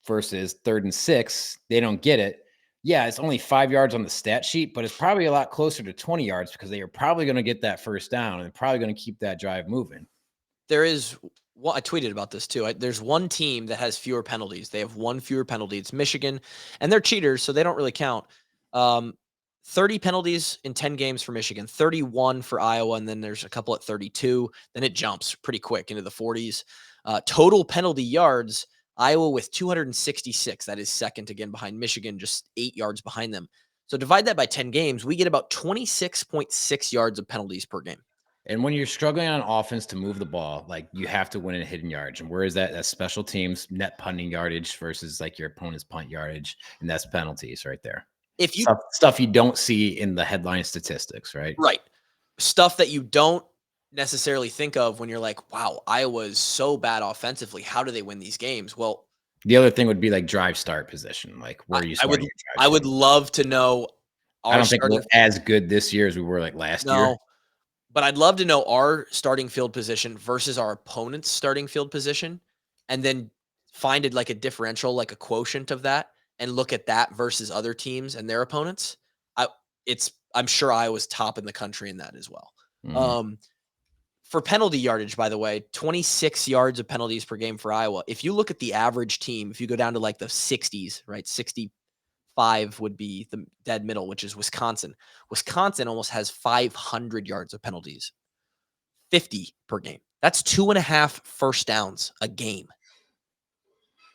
Versus 3rd and 6, they don't get it. Yeah, it's only 5 yards on the stat sheet, but it's probably a lot closer to 20 yards because they are probably going to get that first down and probably going to keep that drive moving. There is, well, I tweeted about this too. There's one team that has fewer penalties. They have 1 fewer penalty. It's Michigan, and they're cheaters, so they don't really count. 30 penalties in 10 games for Michigan, 31 for Iowa, and then there's a couple at 32. Then it jumps pretty quick into the 40s. Total penalty yards, Iowa with 266. That is second again behind Michigan, just 8 yards behind them. So divide that by 10 games, we get about 26.6 yards of penalties per game. And when you're struggling on offense to move the ball, like you have to win in hidden yardage. And where is that? That's special teams net punting yardage versus like your opponent's punt yardage, and that's penalties right there. If you stuff you don't see in the headline statistics, right? Right. Stuff that you don't necessarily think of when you're like, wow, Iowa's so bad offensively. How do they win these games? Well, the other thing would be like drive start position, like where you starting your drive. I would love to know. I don't think we're as good this year as we were like last year. But I'd love to know our starting field position versus our opponent's starting field position, and then find it like a differential, like a quotient of that, and look at that versus other teams and their opponents. I'm sure Iowa's top in the country in that as well. For penalty yardage, by the way, 26 yards of penalties per game for Iowa. If you look at the average team, if you go down to like the 60s, right, 65 would be the dead middle, which is Wisconsin. Wisconsin almost has 500 yards of penalties, 50 per game. That's 2.5 first downs a game,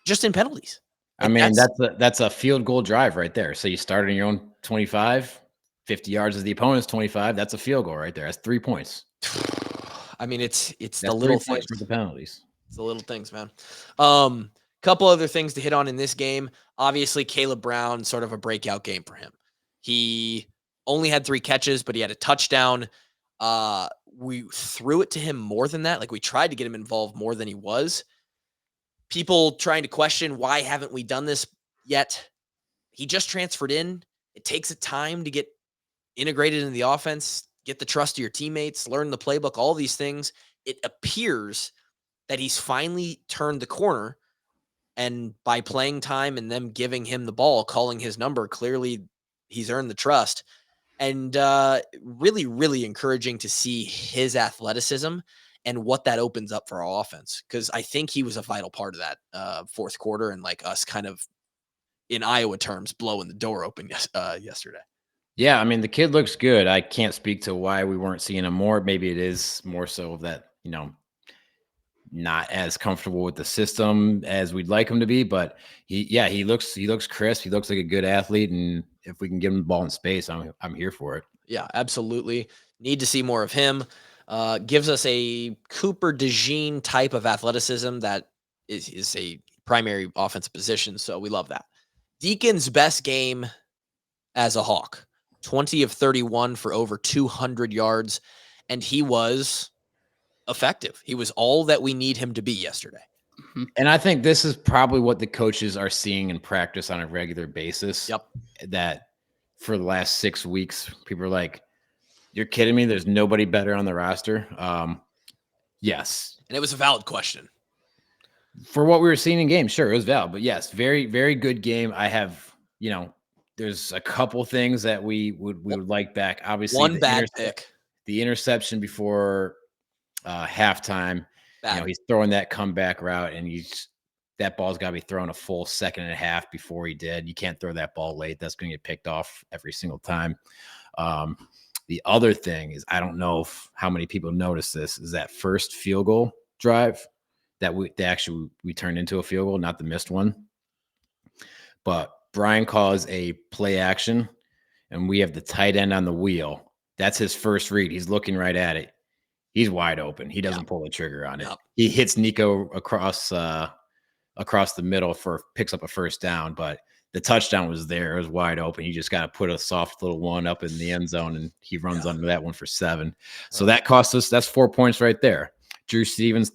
just in penalties. I mean, that's a field goal drive right there. So you start on your own 25, 50 yards as the opponent's 25. That's a field goal right there. That's 3 points. I mean, it's the little things with the penalties. It's the little things, man. Couple other things to hit on in this game. Obviously, Kaleb Brown, sort of a breakout game for him. He only had 3 catches, but he had a touchdown. We threw it to him more than that. Like, we tried to get him involved more than he was. People trying to question, why haven't we done this yet? He just transferred in. It takes a time to get integrated into the offense, get the trust of your teammates, learn the playbook, all these things. It appears that he's finally turned the corner, and by playing time and them giving him the ball, calling his number, clearly he's earned the trust. And really, really encouraging to see his athleticism and what that opens up for our offense, because I think he was a vital part of that fourth quarter, and like us kind of, in Iowa terms, blowing the door open yesterday. Yeah, I mean, the kid looks good. I can't speak to why we weren't seeing him more. Maybe it is more so of that, not as comfortable with the system as we'd like him to be. But he looks crisp. He looks like a good athlete, and if we can give him the ball in space, I'm here for it. Yeah, absolutely. Need to see more of him. Gives us a Cooper DeJean type of athleticism that is a primary offensive position. So we love that. Deacons' best game as a Hawk. 20 of 31 for over 200 yards, and he was effective. He was all that we need him to be yesterday. And I think this is probably what the coaches are seeing in practice on a regular basis. Yep. That for the last 6 weeks, people are like, you're kidding me? There's nobody better on the roster. Yes. And it was a valid question. For what we were seeing in game, sure, it was valid. But yes, very, very good game. I have, there's a couple things that we would like back. Obviously, one bad pick, the interception before halftime. He's throwing that comeback route, and that ball's got to be thrown a full second and a half before he did. You can't throw that ball late. That's going to get picked off every single time. The other thing is, I don't know how many people noticed this, is that first field goal drive that we turned into a field goal, not the missed one. But Brian calls a play action, and we have the tight end on the wheel. That's his first read. He's looking right at it. He's wide open. He doesn't pull the trigger on it. He hits Nico across the middle picks up a first down, but the touchdown was there. It was wide open. You just got to put a soft little one up in the end zone, and he runs under that one for 7. So that cost us. That's 4 points right there. Drew Stevens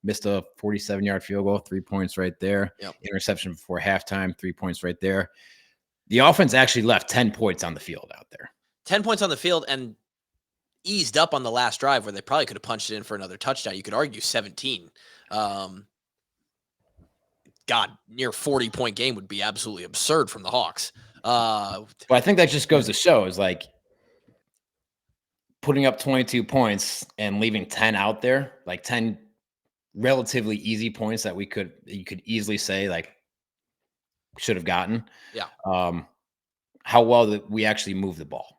missed a 47-yard field goal, 3 points right there. Yep. Interception before halftime, 3 points right there. The offense actually left 10 points on the field out there. 10 points on the field, and eased up on the last drive where they probably could have punched it in for another touchdown. You could argue 17. Near 40-point game would be absolutely absurd from the Hawks. But I think that just goes to show is like putting up 22 points and leaving 10 out there, like 10 relatively easy points that you could easily say like should have gotten. Yeah. How well that we actually move the ball.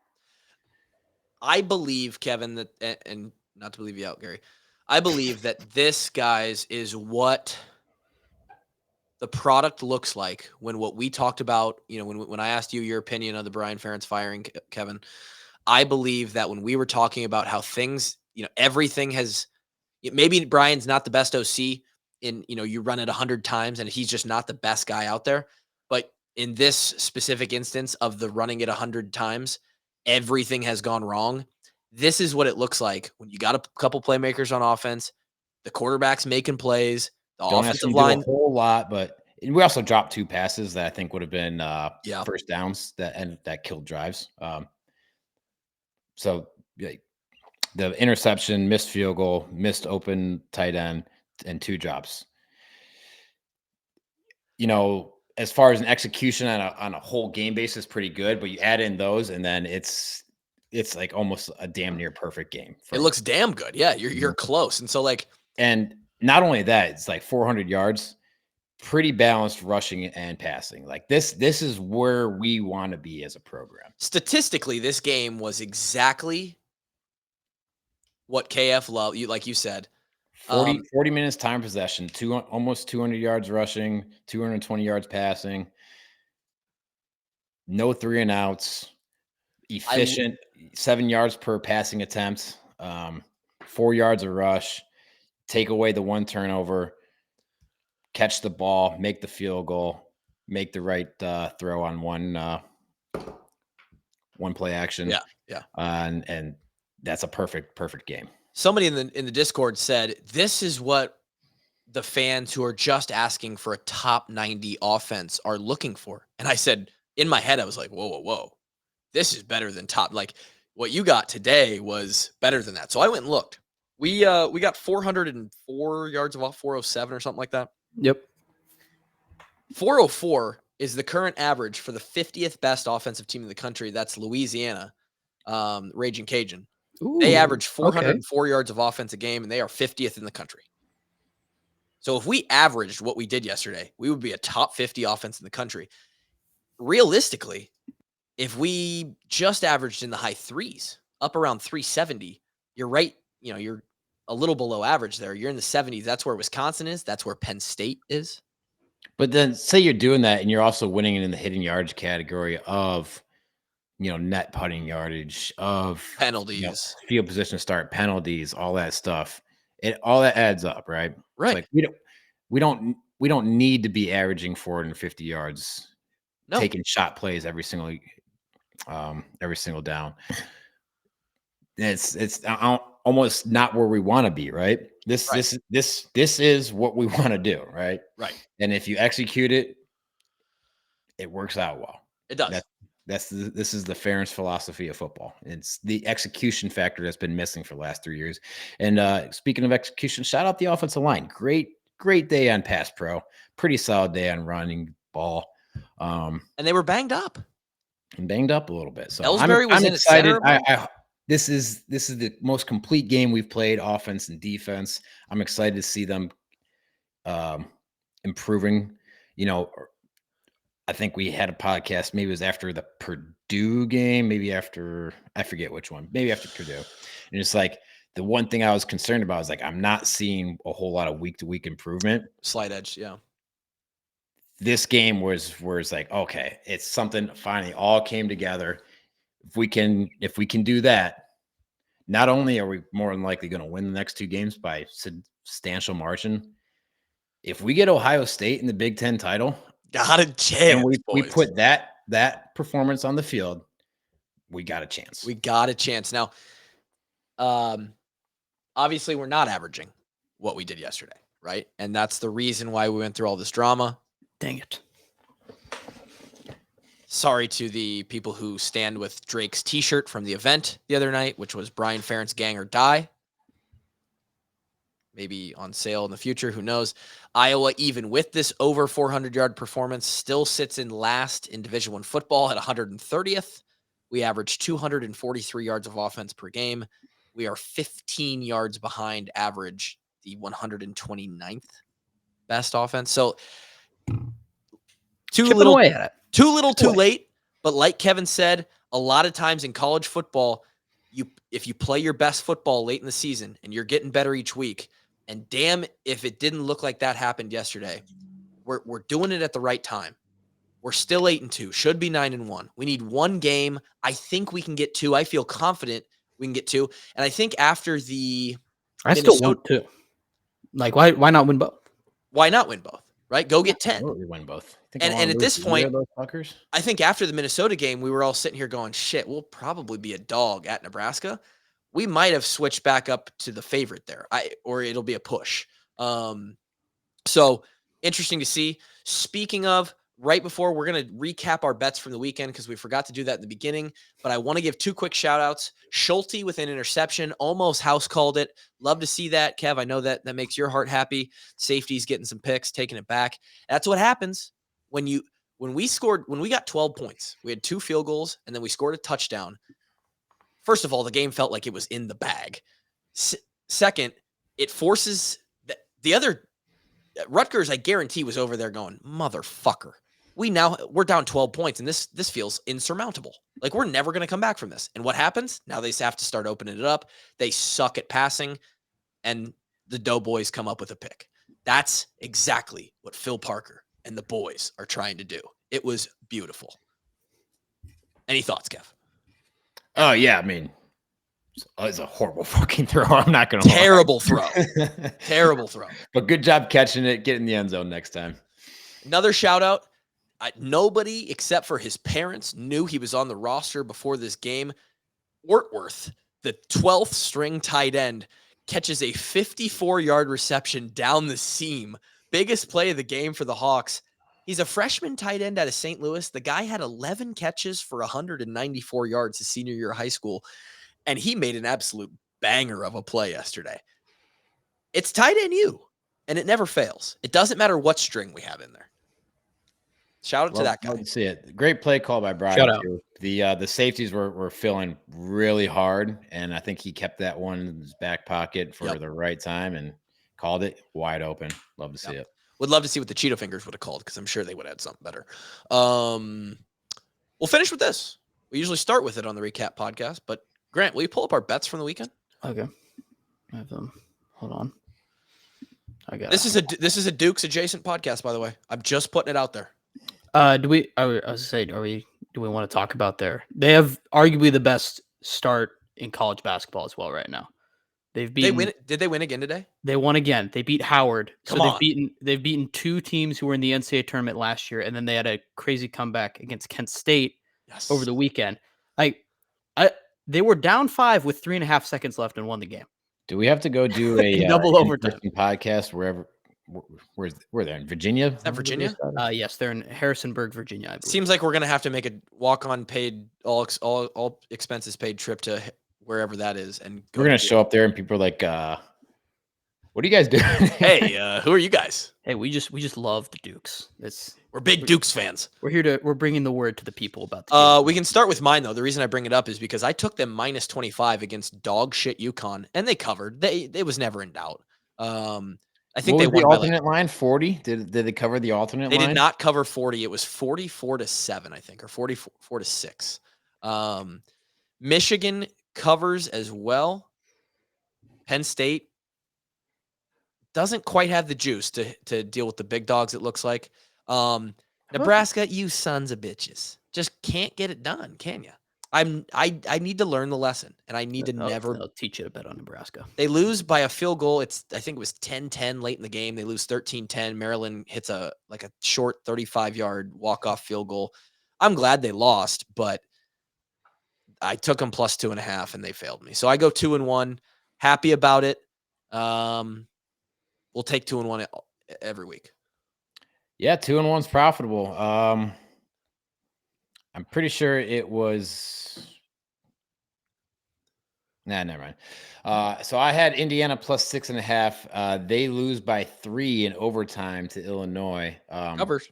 I believe, Kevin, that, and not to believe you out, Gary, I believe that this, guys, is what the product looks like when what we talked about, when I asked you your opinion on the Brian Ferentz firing, Kevin, I believe that when we were talking about how things, everything has, maybe Brian's not the best OC in, you run it 100 times and he's just not the best guy out there. But in this specific instance of the running it 100 times, everything has gone wrong. This is what it looks like when you got a couple playmakers on offense, the quarterback's making plays, the offensive line. Do a whole lot, but we also dropped 2 passes that I think would have been first downs that killed drives. So the interception, missed field goal, missed open tight end, and 2 drops. As far as an execution on a whole game basis, pretty good. But you add in those, and then it's like almost a damn near perfect game. It looks damn good. Yeah, you're close. And so and not only that, it's like 400 yards, pretty balanced rushing and passing. Like this is where we want to be as a program. Statistically, this game was exactly what KF loved. Like you said, 40 minutes time possession, almost 200 yards rushing, 220 yards passing, no 3 and outs, efficient, 7 yards per passing attempt, 4 yards a rush, take away the 1 turnover, catch the ball, make the field goal, make the right throw on one play action. Yeah. And that's a perfect game. Somebody in the Discord said, this is what the fans who are just asking for a top 90 offense are looking for. And I said, in my head, I was like, whoa. This is better than top. Like what you got today was better than that. So I went and looked. We got 404 yards of off, 407 or something like that. Yep. 404 is the current average for the 50th best offensive team in the country. That's Louisiana, Raging Cajun. Ooh, they average 404 yards of offense a game, and they are 50th in the country. So if we averaged what we did yesterday, we would be a top 50 offense in the country. Realistically, if we just averaged in the high threes, up around 370, you're right. You're a little below average there. You're in the 70s. That's where Wisconsin is. That's where Penn State is. But then say you're doing that and you're also winning it in the hitting yards category of, net putting yardage, of penalties, field position start, penalties, all that stuff. All that adds up, right? Right. It's like we don't need to be averaging 450 yards, taking shot plays every single down. It's almost not where we want to be, right? This is what we want to do, right? Right. And if you execute it, it works out well. It does. This is the fairness philosophy of football. It's the execution factor that's been missing for the last 3 years. And speaking of execution, shout out the offensive line. Great day on pass pro. Pretty solid day on running ball. And they were banged up. A little bit. So Ellsbury was I'm in excited. This is the most complete game we've played, offense and defense. I'm excited to see them improving. I think we had a podcast, maybe it was after the Purdue game, maybe after, I forget which one, maybe after Purdue. And it's like the one thing I was concerned about is like, I'm not seeing a whole lot of week to week improvement. Slight edge. Yeah. This game was like, okay, it's something finally all came together. If we can do that, not only are we more than likely going to win the next 2 games by substantial margin, if we get Ohio State in the Big Ten title, got a chance. And we put that performance on the field, we got a chance. Now, obviously, we're not averaging what we did yesterday, right? And that's the reason why we went through all this drama. Dang it. Sorry to the people who stand with Drake's T-shirt from the event the other night, which was Brian Ferentz Gang or Die. Maybe on sale in the future, who knows? Iowa, even with this over 400-yard performance, still sits in last in Division I football at 130th. We average 243 yards of offense per game. We are 15 yards behind average, the 129th best offense. So too little too late. But like Kevin said, a lot of times in college football, if you play your best football late in the season and you're getting better each week, and damn if it didn't look like that happened yesterday, we're doing it at the right time. We're still 8-2, should be 9-1. We need one game. I think we can get 2. I feel confident we can get 2. And I think after the I still want 2. Like, why not win both? Why not win both? Right? Go get 10. We win both. And at this point, I think after the Minnesota game, we were all sitting here going, shit, we'll probably be a dog at Nebraska. We might have switched back up to the favorite there, or it'll be a push. So interesting to see. Speaking of, right before, we're going to recap our bets from the weekend because we forgot to do that in the beginning. But I want to give 2 quick shout outs. Schulte with an interception, almost house called it. Love to see that, Kev. I know that makes your heart happy. Safety's getting some picks, taking it back. That's what happens when we got 12 points. We had 2 field goals and then we scored a touchdown. First of all, the game felt like it was in the bag. Second, it forces the other Rutgers, I guarantee, was over there going, motherfucker. We're down 12 points, and this feels insurmountable. Like, we're never going to come back from this. And what happens? Now they have to start opening it up. They suck at passing, and the Doughboys come up with a pick. That's exactly what Phil Parker and the boys are trying to do. It was beautiful. Any thoughts, Kev? Oh, yeah. I mean, it's a horrible fucking throw. I'm not going to lie. Terrible throw. Terrible throw. But good job catching it. Get in the end zone next time. Another shout out. Nobody except for his parents knew he was on the roster before this game. Ortworth, the 12th string tight end, catches a 54-yard reception down the seam. Biggest play of the game for the Hawks. He's a freshman tight end out of St. Louis. The guy had 11 catches for 194 yards his senior year of high school, and he made an absolute banger of a play yesterday. It's tight end U, and it never fails. It doesn't matter what string we have in there. Shout out to that guy. Love to see it. Great play call by Brian. Shout out. The safeties were filling really hard, and I think he kept that one in his back pocket for the right time and called it wide open. Love to see it. Would love to see what the Cheeto Fingers would have called because I'm sure they would have had something better. We'll finish with this. We usually start with it on the recap podcast, but Grant, will you pull up our bets from the weekend? Okay. I have them. Hold on. I got this is a Dukes adjacent podcast, by the way. I'm just putting it out there. Do we want to talk about they have arguably the best start in college basketball as well right now. Did they win again today? They won again. They beat Howard. They've beaten 2 teams who were in the NCAA tournament last year, and then they had a crazy comeback against Kent State over the weekend. They were down 5 with 3.5 seconds left and won the game. Do we have to go do a double overtime podcast wherever? Where they're in Virginia? Is that Virginia? Yes, they're in Harrisonburg, Virginia. I believe. Seems like we're gonna have to make a walk-on paid, all expenses paid trip to wherever that is, and we're gonna show up there, and people are like, "What are you guys doing?" Hey, who are you guys? Hey, we just love the Dukes. We're big Dukes fans. We're bringing the word to the people about the game. We can start with mine though. The reason I bring it up is because I took them minus 25 against dog shit UConn, and they covered. It was never in doubt. I think they won the alternate line 40. Did they cover the alternate line? They did not cover 40. It was 44-7, I think, or 44-6. Michigan covers as well. Penn State doesn't quite have the juice to deal with the big dogs, it looks like. Nebraska, you sons of bitches, just can't get it done, can you? I need to learn the lesson, and I need to never. I'll teach you to bet on Nebraska. They lose by a field goal. I think it was 10-10 late in the game. They lose 13-10. Maryland hits a short 35-yard walk-off field goal. I'm glad they lost, but I took them plus 2.5, and they failed me. So I go 2-1. Happy about it. We'll take 2-1 every week. Yeah, 2-1's profitable. I'm pretty sure it was. Nah, never mind. So I had Indiana plus 6.5. They lose by 3 in overtime to Illinois. Covers.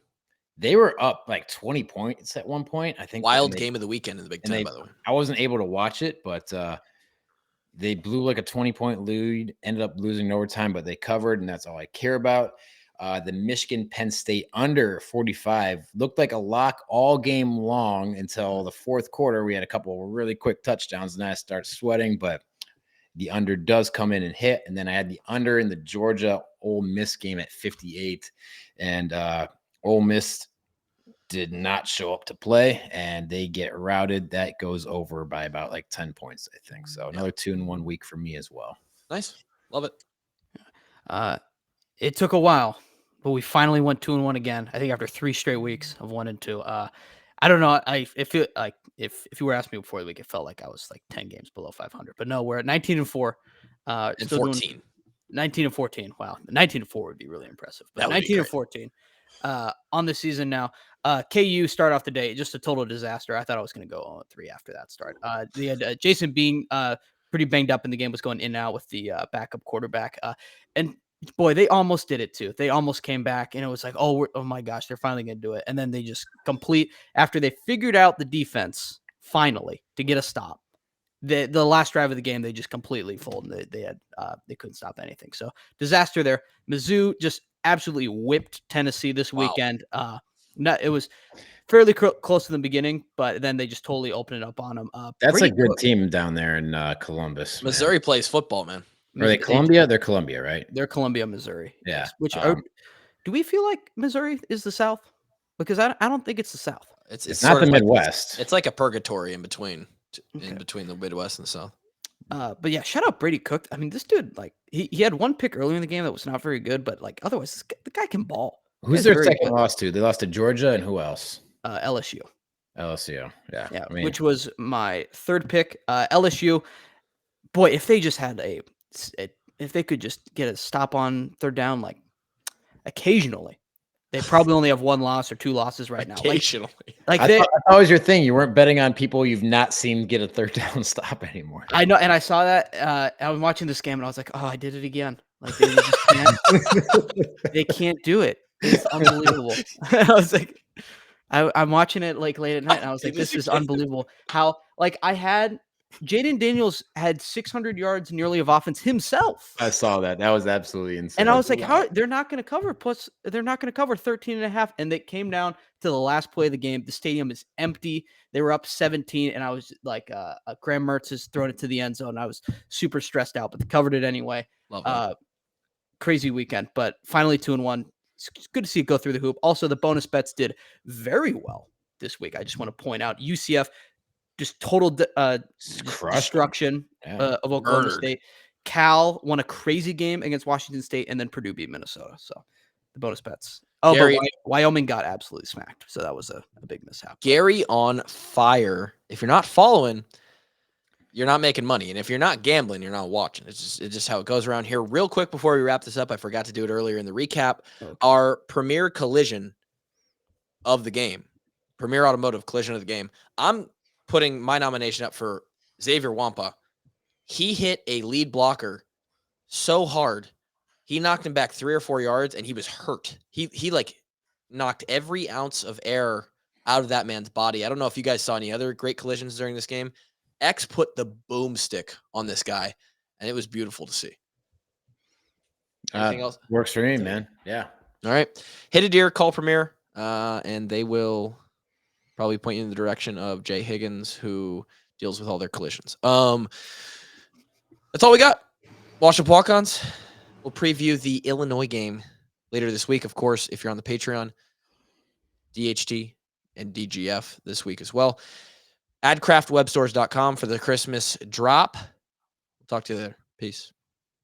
They were up like 20 points at one point. I think wild game of the weekend in the Big Ten, by the way. I wasn't able to watch it, but they blew like a 20-point lead, ended up losing in overtime, but they covered, and that's all I care about. The Michigan Penn State under 45 looked like a lock all game long until the fourth quarter. We had a couple of really quick touchdowns, and I start sweating, but the under does come in and hit. And then I had the under in the Georgia Ole Miss game at 58, and Ole Miss did not show up to play, and they get routed. That goes over by about like 10 points, I think. So another 2-1 week for me as well. Nice. Love it. It took a while, but we finally went 2-1 again. I think after 3 straight weeks of 1-2. I don't know. It feel like if you were asking me before the week, it felt like I was like 10 games below 500. But no, we're at 19-4. And still 14. 19-14. Wow, 19-4 would be really impressive. But 19-14 on the season now. KU start off the day just a total disaster. I thought I was going to go 0-3 after that start. They had Jason Bean pretty banged up in the game, was going in and out with the backup quarterback. And boy, they almost did it too. They almost came back, and it was like, oh my gosh, they're finally going to do it. And then they just after they figured out the defense finally to get a stop. The last drive of the game, they just completely folded. They couldn't stop anything. So disaster there. Mizzou just absolutely whipped Tennessee this weekend. It was fairly close to the beginning, but then they just totally opened it up on them. That's a good team down there in Columbus. Missouri plays football, man. Are they Columbia? They're Columbia, right? They're Columbia, Missouri. Yeah. Yes. Which do we feel like Missouri is the South? Because I don't think it's the South. It's not the Midwest. It's like a purgatory in between the Midwest and the South. But yeah, shout out Brady Cook. I mean, this dude, like, he had one pick early in the game that was not very good, but like otherwise, the guy can ball. Who's their second loss to? They lost to Georgia, and who else? LSU. LSU, yeah. I mean, which was my third pick. LSU, boy, if they just had if they could just get a stop on third down, like occasionally, they probably only have 1 loss or 2 losses right now. Occasionally, I thought that was your thing. You weren't betting on people you've not seen get a third down stop anymore. I know, and I saw that. I was watching this game, and I was like, oh, I did it again. Like they just can't. They can't do it. It's unbelievable. I was like, I'm watching it like late at night, and I was like, this is unbelievable. How I had Jaden Daniels had 600 yards nearly of offense himself. I saw that. That was absolutely insane. And I was like, how they're not going to cover, plus they're not going to cover 13.5. And they came down to the last play of the game. The stadium is empty. They were up 17. And I was like, Graham Mertz has thrown it to the end zone. I was super stressed out, but they covered it anyway. Crazy weekend, but finally 2-1. It's good to see it go through the hoop. Also, the bonus bets did very well this week. I just want to point out UCF just total destruction of Oklahoma State. Cal won a crazy game against Washington State, and then Purdue beat Minnesota. So the bonus bets. Oh, but Wyoming got absolutely smacked. So that was a big mishap. Gary on fire. If you're not following, you're not making money. And if you're not gambling, you're not watching. It's just how it goes around here. Real quick before we wrap this up, I forgot to do it earlier in the recap. Okay. Our premier collision of the game, premier automotive collision of the game. I'm putting my nomination up for Xavier Wampa. He hit a lead blocker so hard, he knocked him back 3 or 4 yards, and he was hurt. He like knocked every ounce of air out of that man's body. I don't know if you guys saw any other great collisions during this game. X put the boomstick on this guy, and it was beautiful to see. Anything else? Works for me, man. Yeah. All right. Hit a deer, call Premier, and they will probably point you in the direction of Jay Higgins, who deals with all their collisions. That's all we got. Washington Walk-Ons. We'll preview the Illinois game later this week. Of course, if you're on the Patreon, DHT and DGF this week as well. Add craftwebstores.com for the Christmas drop. We'll talk to you later. Peace.